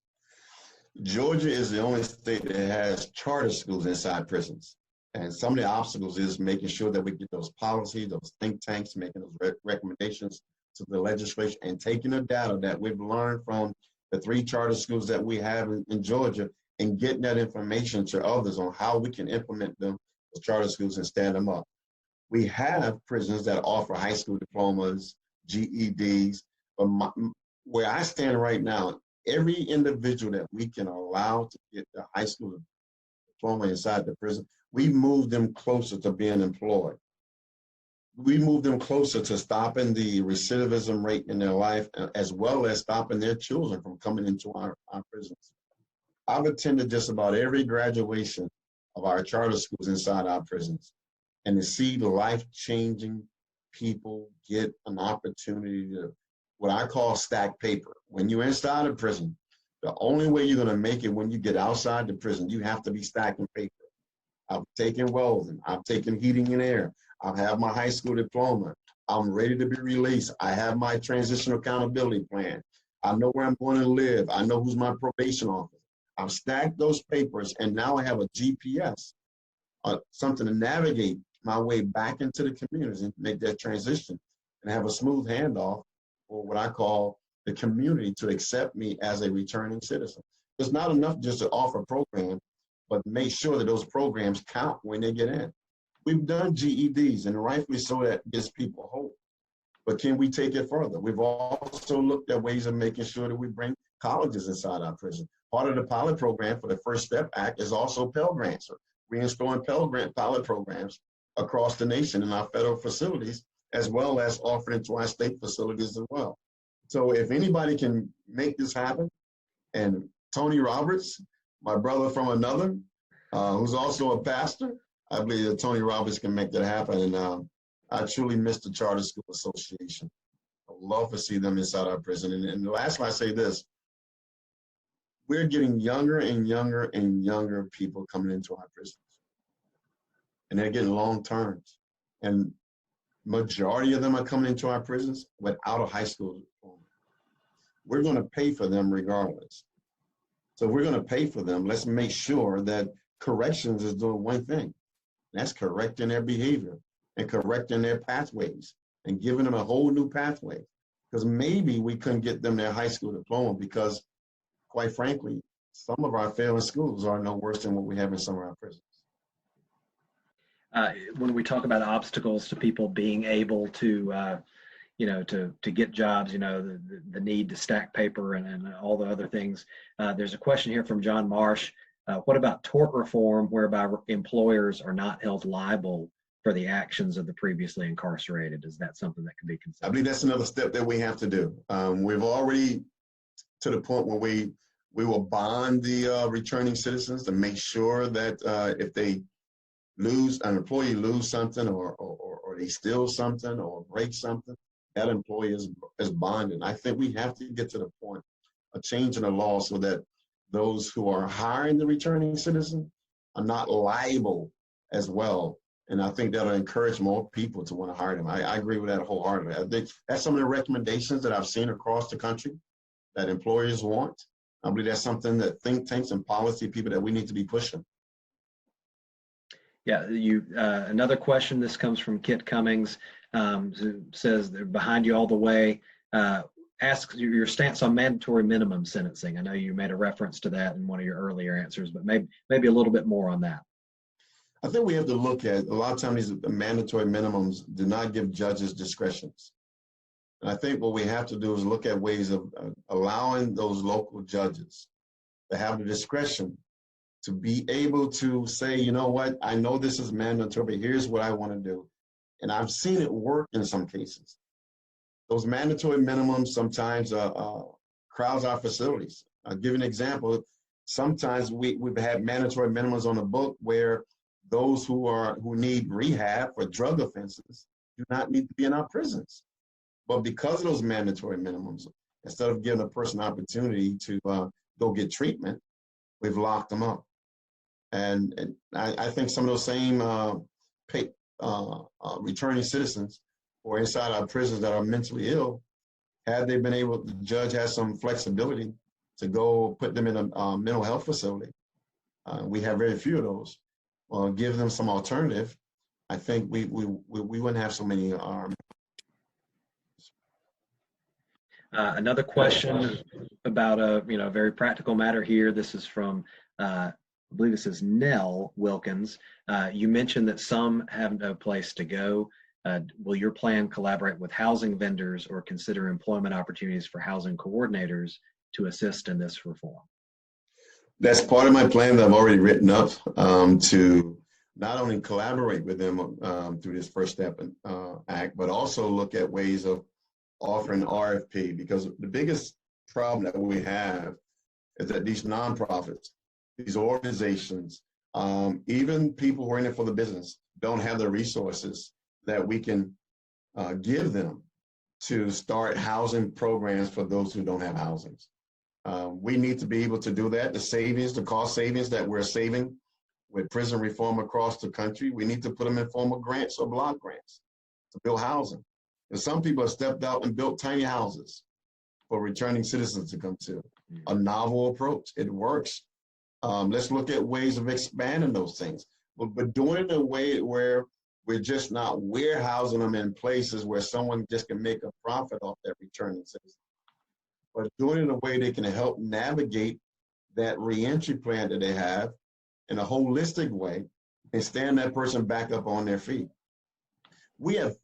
Speaker 2: Georgia is the only state that has charter schools inside prisons. And some of the obstacles is making sure that we get those policies, those think tanks, making those recommendations to the legislature and taking the data that we've learned from the 3 charter schools that we have in Georgia and getting that information to others on how we can implement them, those charter schools, and stand them up. We have prisons that offer high school diplomas, GEDs, but where I stand right now, every individual that we can allow to get the high school diploma inside the prison, we move them closer to being employed. We move them closer to stopping the recidivism rate in their life, as well as stopping their children from coming into our prisons. I've attended just about every graduation of our charter schools inside our prisons, and to see the life-changing people get an opportunity to, what I call stack paper. When you're inside a prison, the only way you're gonna make it when you get outside the prison, you have to be stacking paper. I've taken welding, I've taken heating and air, I have my high school diploma, I'm ready to be released, I have my transitional accountability plan, I know where I'm going to live, I know who's my probation officer. I've stacked those papers and now I have a GPS, something to navigate my way back into the communities and make that transition and have a smooth handoff for what I call the community to accept me as a returning citizen. It's not enough just to offer a program, but make sure that those programs count when they get in. We've done GEDs, and rightfully so, that gives people hope. But can we take it further? We've also looked at ways of making sure that we bring colleges inside our prison. Part of the pilot program for the First Step Act is also Pell Grants. We're installing Pell Grant pilot programs across the nation in our federal facilities, as well as offering it to our state facilities as well. So if anybody can make this happen, and Tony Roberts, my brother from another, who's also a pastor, I believe that Tony Roberts can make that happen. And I truly miss the Charter School Association. I would love to see them inside our prison. And lastly, I say this, we're getting younger and younger and younger people coming into our prisons. and they're getting long terms. And majority of them are coming into our prisons without a high school diploma. We're going to pay for them regardless. So if we're going to pay for them, let's make sure that corrections is doing one thing. That's correcting their behavior and correcting their pathways and giving them a whole new pathway. Because maybe we couldn't get them their high school diploma because, quite frankly, some of our failing schools are no worse than what we have in some of our prisons.
Speaker 1: When we talk about obstacles to people being able to, to get jobs, the need to stack paper and all the other things, there's a question here from John Marsh. What about tort reform, whereby employers are not held liable for the actions of the previously incarcerated? Is that something that could be considered?
Speaker 2: I believe that's another step that we have to do. We've already to the point where we will bond the returning citizens to make sure that if they lose, an employee lose something or they steal something or break something, that employee is bonded. I think we have to get to the point of changing the law so that those who are hiring the returning citizen are not liable as well. And I think that'll encourage more people to want to hire them. I agree with that wholeheartedly. I think that's some of the recommendations that I've seen across the country that employers want. I believe that's something that think tanks and policy people that we need to be pushing.
Speaker 1: Yeah, another question. This comes from Kit Cummings, who says they're behind you all the way. Asks your stance on mandatory minimum sentencing. I know you made a reference to that in one of your earlier answers, but maybe a little bit more on that.
Speaker 2: I think we have to look at, a lot of times these mandatory minimums do not give judges discretions. And I think what we have to do is look at ways of allowing those local judges to have the discretion to be able to say, you know what, I know this is mandatory, but here's what I want to do. And I've seen it work in some cases. Those mandatory minimums sometimes crowds our facilities. I'll give you an example. Sometimes we've had mandatory minimums on the book where those who need rehab for drug offenses do not need to be in our prisons. But because of those mandatory minimums, instead of giving a person an opportunity to go get treatment, we've locked them up. And I think some of those same returning citizens or inside our prisons that are mentally ill, had they been able, the judge has some flexibility to go put them in a mental health facility. We have very few of those. Give them some alternative. I think we wouldn't have so many.
Speaker 1: Another question about a very practical matter here. This is from I believe this is Nell Wilkins. You mentioned that some have no place to go. Will your plan collaborate with housing vendors or consider employment opportunities for housing coordinators to assist in this reform?
Speaker 2: That's part of my plan that I've already written up to not only collaborate with them through this First Step Act, but also look at ways of offering RFP, because the biggest problem that we have is that these nonprofits, these organizations, even people who are in it for the business, don't have the resources that we can give them to start housing programs for those who don't have housings. We need to be able to do that. The cost savings that we're saving with prison reform across the country, we need to put them in form of grants or block grants to build housing. And some people have stepped out and built tiny houses for returning citizens to come to. A novel approach. It works. Let's look at ways of expanding those things, but doing it in a way where we're just not warehousing them in places where someone just can make a profit off that returning citizen, but doing it in a way they can help navigate that reentry plan that they have in a holistic way and stand that person back up on their feet. We have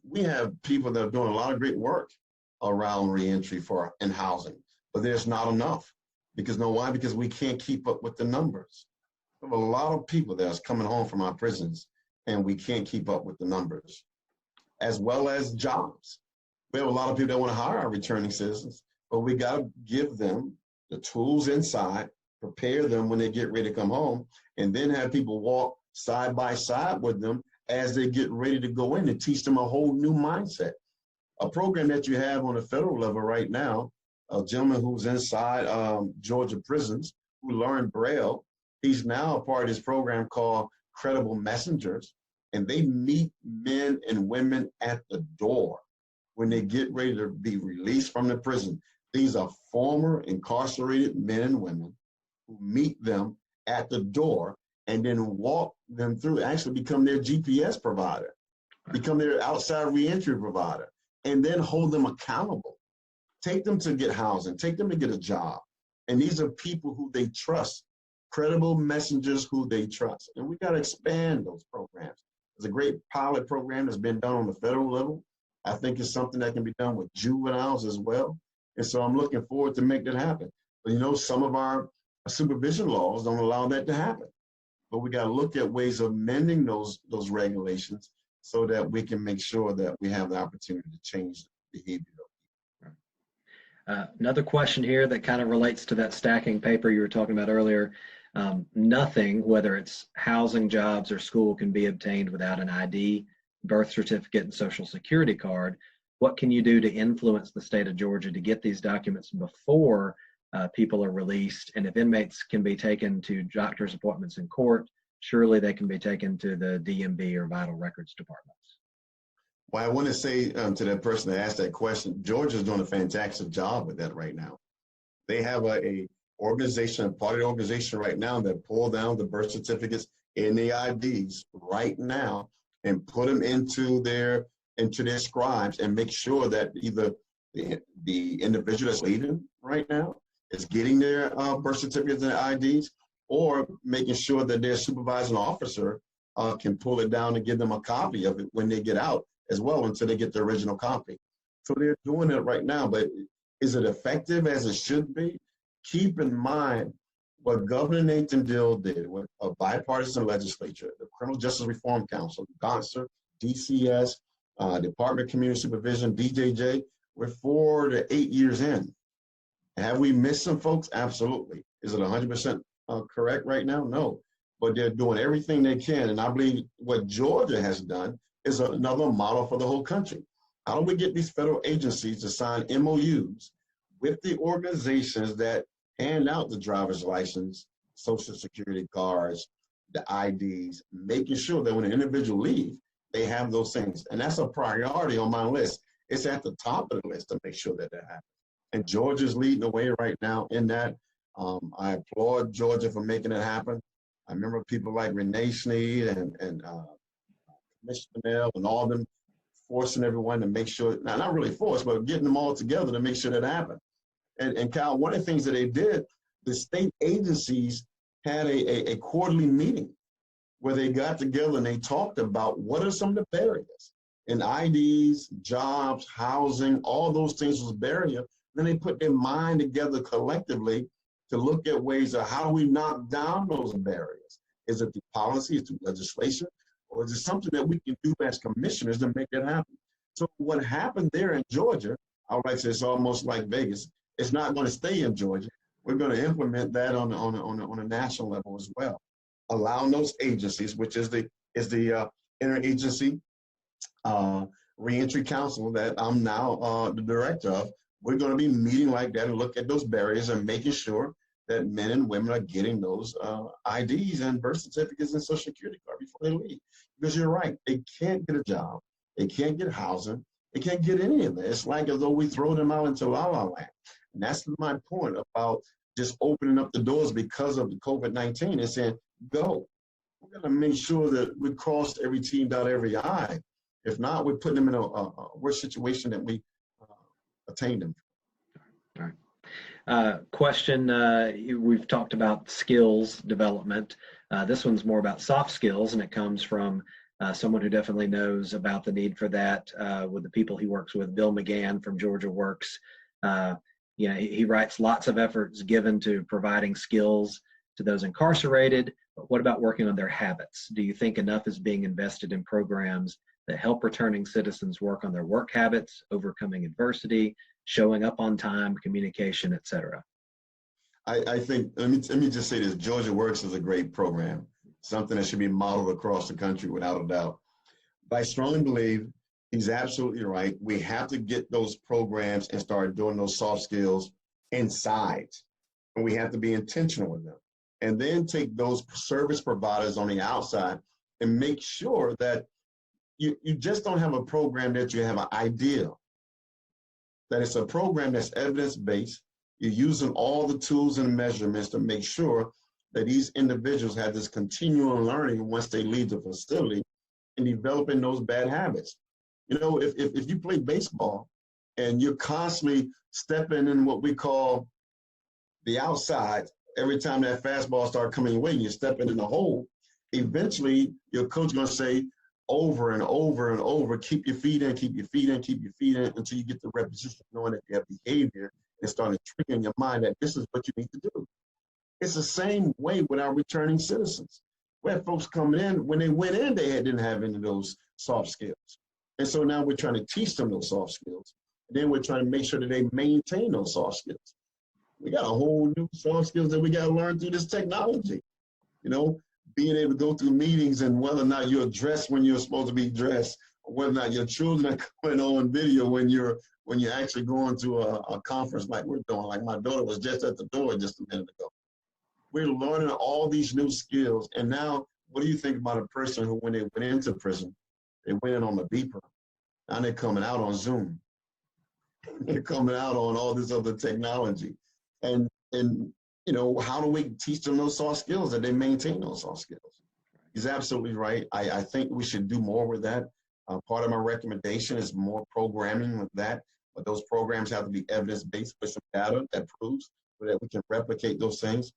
Speaker 2: people that are doing a lot of great work around reentry and housing, but there's not enough. Because why? Because we can't keep up with the numbers. We have a lot of people that's coming home from our prisons, and we can't keep up with the numbers, as well as jobs. We have a lot of people that want to hire our returning citizens, but we got to give them the tools inside, prepare them when they get ready to come home, and then have people walk side by side with them as they get ready to go in and teach them a whole new mindset. A program that you have on the federal level right now, a gentleman who's inside Georgia prisons who learned Braille, he's now a part of this program called Credible Messengers, and they meet men and women at the door when they get ready to be released from the prison. These are former incarcerated men and women who meet them at the door and then walk them through, actually become their GPS provider, become their outside reentry provider, and then hold them accountable. Take them to get housing, take them to get a job. And these are people who they trust, credible messengers who they trust. And we got to expand those programs. There's a great pilot program that's been done on the federal level. I think it's something that can be done with juveniles as well. And so I'm looking forward to make that happen. But you know, some of our supervision laws don't allow that to happen. But we got to look at ways of mending those regulations so that we can make sure that we have the opportunity to change the behavior.
Speaker 1: Another question here that kind of relates to that stacking paper you were talking about earlier. Nothing, whether it's housing, jobs, or school, can be obtained without an ID, birth certificate, and social security card. What can you do to influence the state of Georgia to get these documents before people are released? And if inmates can be taken to doctor's appointments in court, surely they can be taken to the DMV or vital records departments.
Speaker 2: Well, I want to say to that person that asked that question, Georgia's doing a fantastic job with that right now. They have a organization, a party organization right now that pull down the birth certificates and the IDs right now and put them into their scribes and make sure that either the individual that's leaving right now is getting their birth certificates and IDs, or making sure that their supervising officer can pull it down and give them a copy of it when they get out as well until they get the original copy. So they're doing it right now, but is it effective as it should be? Keep in mind what Governor Nathan Deal did with a bipartisan legislature, the Criminal Justice Reform Council, GONSER, DCS, Department of Community Supervision, DJJ. We're 4 to 8 years in. Have we missed some folks? Absolutely. Is it 100% correct right now? No, but they're doing everything they can. And I believe what Georgia has done is another model for the whole country. How do we get these federal agencies to sign MOUs with the organizations that hand out the driver's license, social security cards, the IDs, making sure that when an individual leaves, they have those things. And that's a priority on my list. It's at the top of the list to make sure that that happens. And Georgia's leading the way right now in that. I applaud Georgia for making it happen. I remember people like Renee Sneed and Commissioner Bell and all of them forcing everyone to make sure, now not really forced, but getting them all together to make sure that happened. And Kyle, one of the things that they did, the state agencies had a quarterly meeting where they got together and they talked about what are some of the barriers. And IDs, jobs, housing, all those things was a barrier. Then they put their mind together collectively to look at ways of how do we knock down those barriers. Is it the policy, is it legislation, or is it something that we can do as commissioners to make that happen? So what happened there in Georgia, I would like to say it's almost like Vegas. It's not going to stay in Georgia. We're going to implement that on a national level as well, allowing those agencies, which is the Interagency Reentry Council that I'm now the director of. We're going to be meeting like that and look at those barriers and making sure that men and women are getting those IDs and birth certificates and social security card before they leave. Because you're right, they can't get a job, they can't get housing, they can't get any of that. It's like as though we throw them out into la la land. And that's my point about just opening up the doors because of the COVID-19 and saying, go. We're going to make sure that we cross every T, dot every I. If not, we're putting them in a worse situation that we attain them.
Speaker 1: All right. Question, we've talked about skills development. This one's more about soft skills, and it comes from someone who definitely knows about the need for that with the people he works with, Bill McGann from Georgia Works. He writes lots of efforts given to providing skills to those incarcerated, but what about working on their habits? Do you think enough is being invested in programs that help returning citizens work on their work habits, overcoming adversity, showing up on time, communication, et cetera?
Speaker 2: I think, let me just say this, Georgia Works is a great program, something that should be modeled across the country without a doubt. But I strongly believe he's absolutely right. We have to get those programs and start doing those soft skills inside. And we have to be intentional with them. And then take those service providers on the outside and make sure that you just don't have a program that you have an idea, that it's a program that's evidence-based. You're using all the tools and measurements to make sure that these individuals have this continual learning once they leave the facility and developing those bad habits. You know, if you play baseball and you're constantly stepping in what we call the outside, every time that fastball starts coming your way and you're stepping in the hole, eventually your coach is going to say over and over and over, keep your feet in, keep your feet in, keep your feet in, until you get the repetition knowing that you have behavior and starting triggering your mind that this is what you need to do. It's the same way with our returning citizens. We have folks coming in, when they went in, they didn't have any of those soft skills. And so now we're trying to teach them those soft skills. And then we're trying to make sure that they maintain those soft skills. We got a whole new soft skills that we got to learn through this technology. You know, being able to go through meetings and whether or not you're dressed when you're supposed to be dressed, or whether or not your children are coming on video when you're actually going to a conference like we're doing. Like my daughter was just at the door just a minute ago. We're learning all these new skills. And now, what do you think about a person who, when they went into prison, they went in on the beeper. Now they're coming out on Zoom. They're coming out on all this other technology. And you know, how do we teach them those soft skills, that they maintain those soft skills? He's absolutely right. I think we should do more with that. Part of my recommendation is more programming with that, but those programs have to be evidence-based with some data that proves so that we can replicate those things.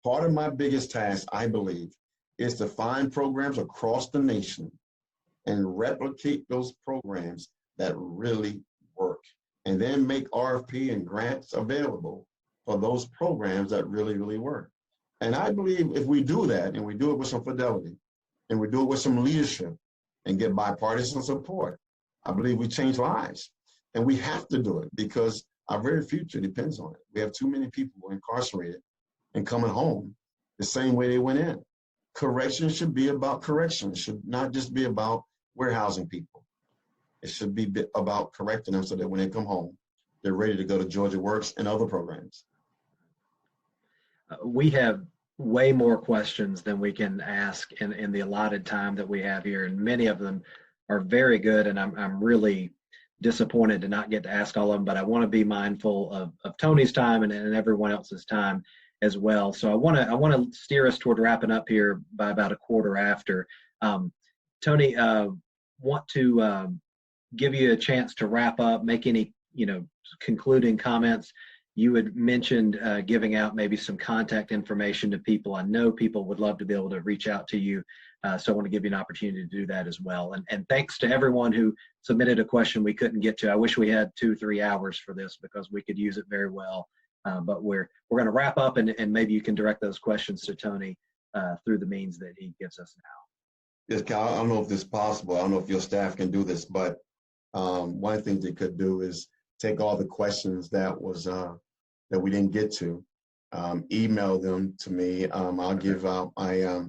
Speaker 2: Part of my biggest task, I believe, is to find programs across the nation and replicate those programs that really work, and then make RFP and grants available for those programs that really, really work. And I believe if we do that, and we do it with some fidelity, and we do it with some leadership, and get bipartisan support, I believe we change lives. And we have to do it because our very future depends on it. We have too many people incarcerated and coming home the same way they went in. Correction should be about correction. It should not just be about warehousing people. It should be about correcting them so that when they come home, they're ready to go to Georgia Works and other programs.
Speaker 1: We have way more questions than we can ask in the allotted time that we have here, and many of them are very good, and I'm really disappointed to not get to ask all of them, but I want to be mindful of Tony's time and everyone else's time as well. So I want to steer us toward wrapping up here by about a quarter after. Tony, want to give you a chance to wrap up, make any concluding comments. You had mentioned giving out maybe some contact information to people. I know people would love to be able to reach out to you, so I want to give you an opportunity to do that as well. And thanks to everyone who submitted a question we couldn't get to. I wish we had 2-3 hours for this because we could use it very well. But we're going to wrap up, and maybe you can direct those questions to Tony through the means that he gives us now.
Speaker 2: Yes, Kyle, I don't know if this is possible. I don't know if your staff can do this, but one thing they could do is take all the questions that we didn't get to, email them to me. I'll give out my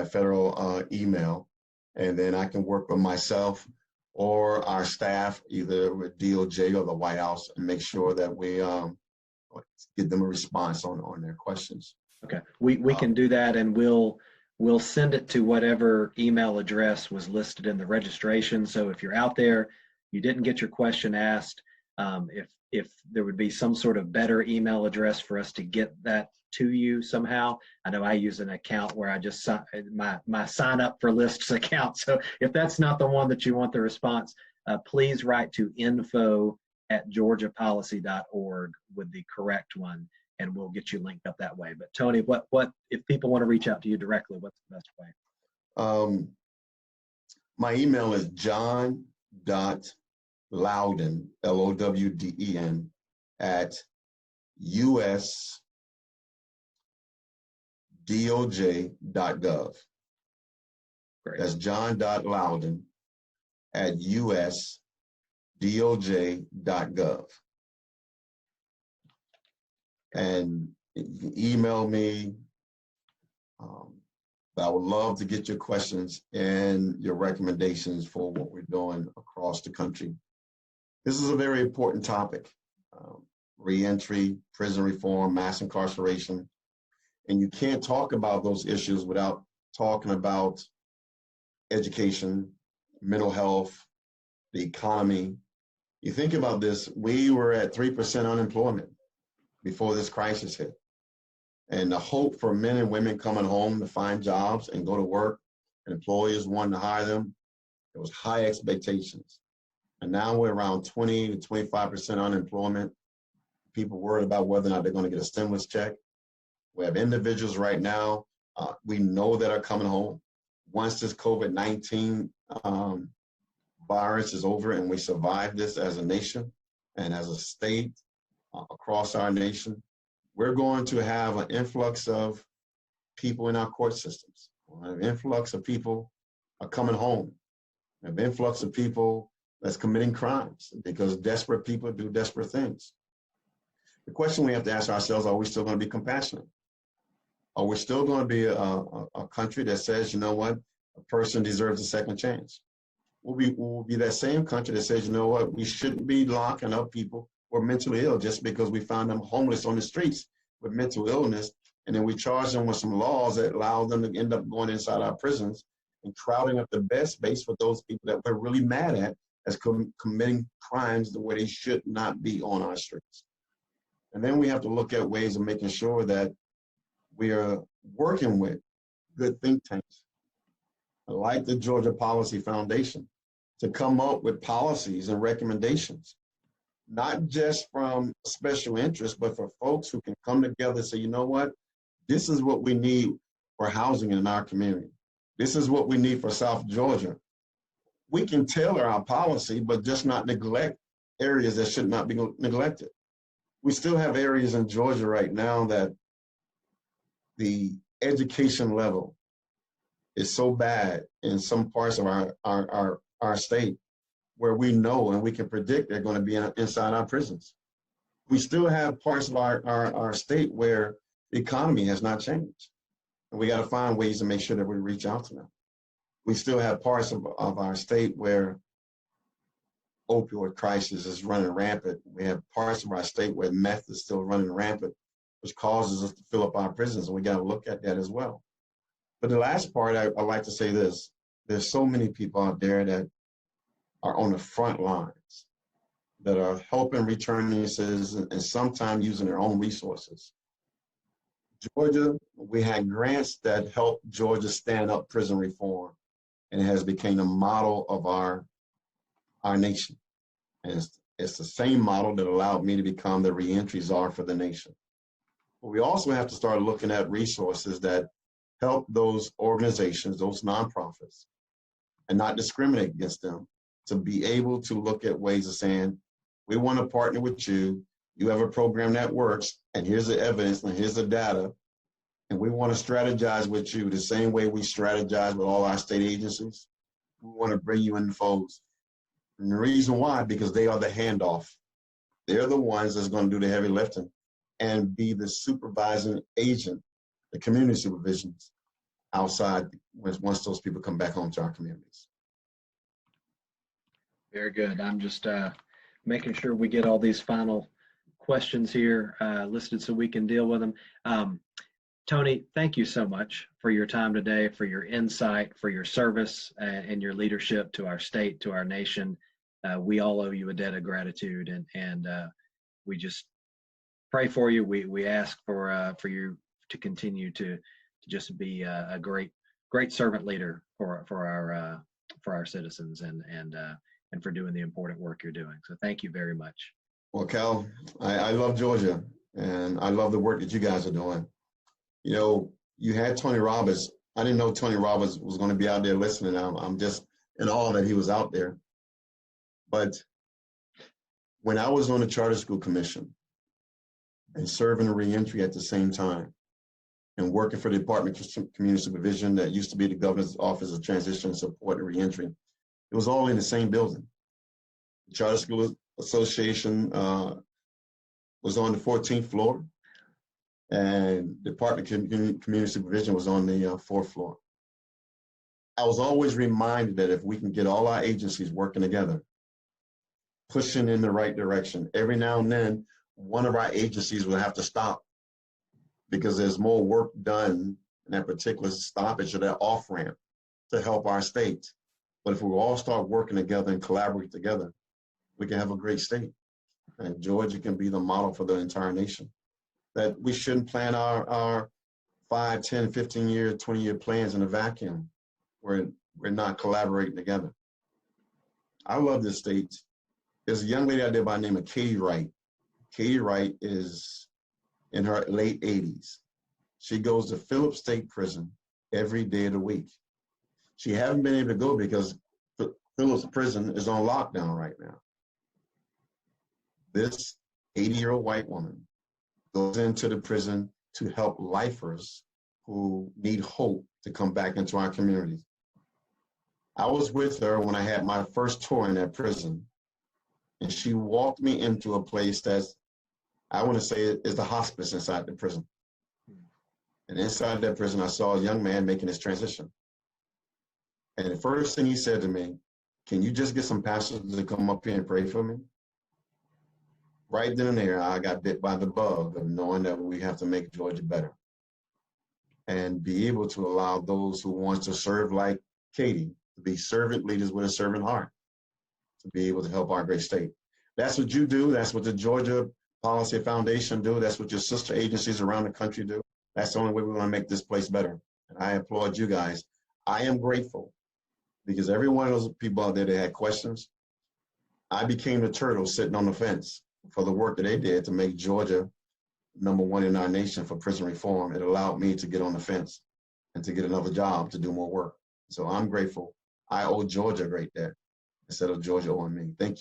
Speaker 2: federal email, and then I can work with myself or our staff, either with DOJ or the White House, and make sure that we give them a response on their questions.
Speaker 1: Okay, we can do that, and we'll send it to whatever email address was listed in the registration. So if you're out there, you didn't get your question asked, if there would be some sort of better email address for us to get that to you somehow. I know I use an account where I just my sign up for lists account. So if that's not the one that you want the response, please write to info@georgiapolicy.org with the correct one, and we'll get you linked up that way. But Tony, what if people want to reach out to you directly, what's the best way?
Speaker 2: My email is john.lowden, LOWDEN, at usdoj.gov.
Speaker 1: Great.
Speaker 2: That's john.lowden at usdoj.gov. And you can email me. But I would love to get your questions and your recommendations for what we're doing across the country. This is a very important topic. Reentry, prison reform, mass incarceration. And you can't talk about those issues without talking about education, mental health, the economy. You think about this, we were at 3% unemployment before this crisis hit. And the hope for men and women coming home to find jobs and go to work, and employers wanting to hire them, there was high expectations. And now we're around 20 to 25% unemployment. People worried about whether or not they're going to get a stimulus check. We have individuals right now, we know that are coming home. Once this COVID-19 virus is over and we survive this as a nation and as a state across our nation, we're going to have an influx of people in our court systems. We'll have an influx of people are coming home. An influx of people that's committing crimes because desperate people do desperate things. The question we have to ask ourselves, are we still going to be compassionate? Are we still going to be a country that says, you know what, a person deserves a second chance? We'll be that same country that says, you know what, we shouldn't be locking up people who are mentally ill just because we found them homeless on the streets with mental illness, and then we charge them with some laws that allow them to end up going inside our prisons and crowding up the bed space for those people that we're really mad at as committing crimes the way they should not be on our streets. And then we have to look at ways of making sure that we are working with good think tanks, like the Georgia Policy Foundation, to come up with policies and recommendations, not just from special interests, but for folks who can come together and say, you know what, this is what we need for housing in our community. This is what we need for South Georgia. We can tailor our policy, but just not neglect areas that should not be neglected. We still have areas in Georgia right now that the education level is so bad in some parts of our state where we know and we can predict they're going to be inside our prisons. We still have parts of our state where the economy has not changed. And we got to find ways to make sure that we reach out to them. We still have parts of our state where opioid crisis is running rampant. We have parts of our state where meth is still running rampant, which causes us to fill up our prisons, and we got to look at that as well. But the last part, I like to say this: there's so many people out there that are on the front lines, that are helping returning citizens and sometimes using their own resources. Georgia, we had grants that helped Georgia stand up prison reform, and it has become a model of our nation. And it's the same model that allowed me to become the reentry czar for the nation. But we also have to start looking at resources that help those organizations, those nonprofits, and not discriminate against them, to be able to look at ways of saying, we want to partner with you. You have a program that works, and here's the evidence, and here's the data, and we want to strategize with you the same way we strategize with all our state agencies. We want to bring you in the folds. And the reason why, because they are the handoff. They're the ones that's going to do the heavy lifting and be the supervising agent, the community supervisions outside once those people come back home to our communities.
Speaker 1: Very good. I'm just making sure we get all these final questions here listed so we can deal with them. Tony, thank you so much for your time today, for your insight, for your service and your leadership to our state, to our nation. We all owe you a debt of gratitude, and we just pray for you. We ask for you to continue to just be a great servant leader for our citizens and for doing the important work you're doing. So thank you very much.
Speaker 2: Well, Cal, I love Georgia, and I love the work that you guys are doing. You know, you had Tony Roberts. I didn't know Tony Roberts was going to be out there listening. I'm just in awe that he was out there. But when I was on the Charter School Commission and serving a reentry at the same time and working for the Department of Community Supervision that used to be the Governor's Office of Transition Support and Reentry, it was all in the same building. The Charter School Association was on the 14th floor, and Department of Community Supervision was on the 4th floor. I was always reminded that if we can get all our agencies working together, pushing in the right direction, every now and then, one of our agencies will have to stop because there's more work done in that particular stoppage or that off-ramp. to help our state. But if we all start working together and collaborate together, we can have a great state. And Georgia can be the model for the entire nation. That we shouldn't plan our 5, 10, 15-year, 20-year plans in a vacuum where we're not collaborating together. I love this state. There's a young lady out there by the name of Katie Wright. Katie Wright is in her late 80s. She goes to Phillips State Prison every day of the week. She hasn't been able to go because Phillips Prison is on lockdown right now. This 80-year-old white woman goes into the prison to help lifers who need hope to come back into our communities. I was with her when I had my first tour in that prison, and she walked me into a place that's, I want to say, is the hospice inside the prison. And inside that prison, I saw a young man making his transition. And the first thing he said to me, "Can you just get some pastors to come up here and pray for me?" Right then and there, I got bit by the bug of knowing that we have to make Georgia better and be able to allow those who want to serve like Katie to be servant leaders with a servant heart, to be able to help our great state. That's what you do. That's what the Georgia Policy Foundation do. That's what your sister agencies around the country do. That's the only way we're going to make this place better. And I applaud you guys. I am grateful because every one of those people out there that had questions, I became the turtle sitting on the fence for the work that they did to make Georgia #1 in our nation for prison reform. It allowed me to get on the fence and to get another job to do more work. So I'm grateful. I owe Georgia a great debt instead of Georgia owing me. Thank you.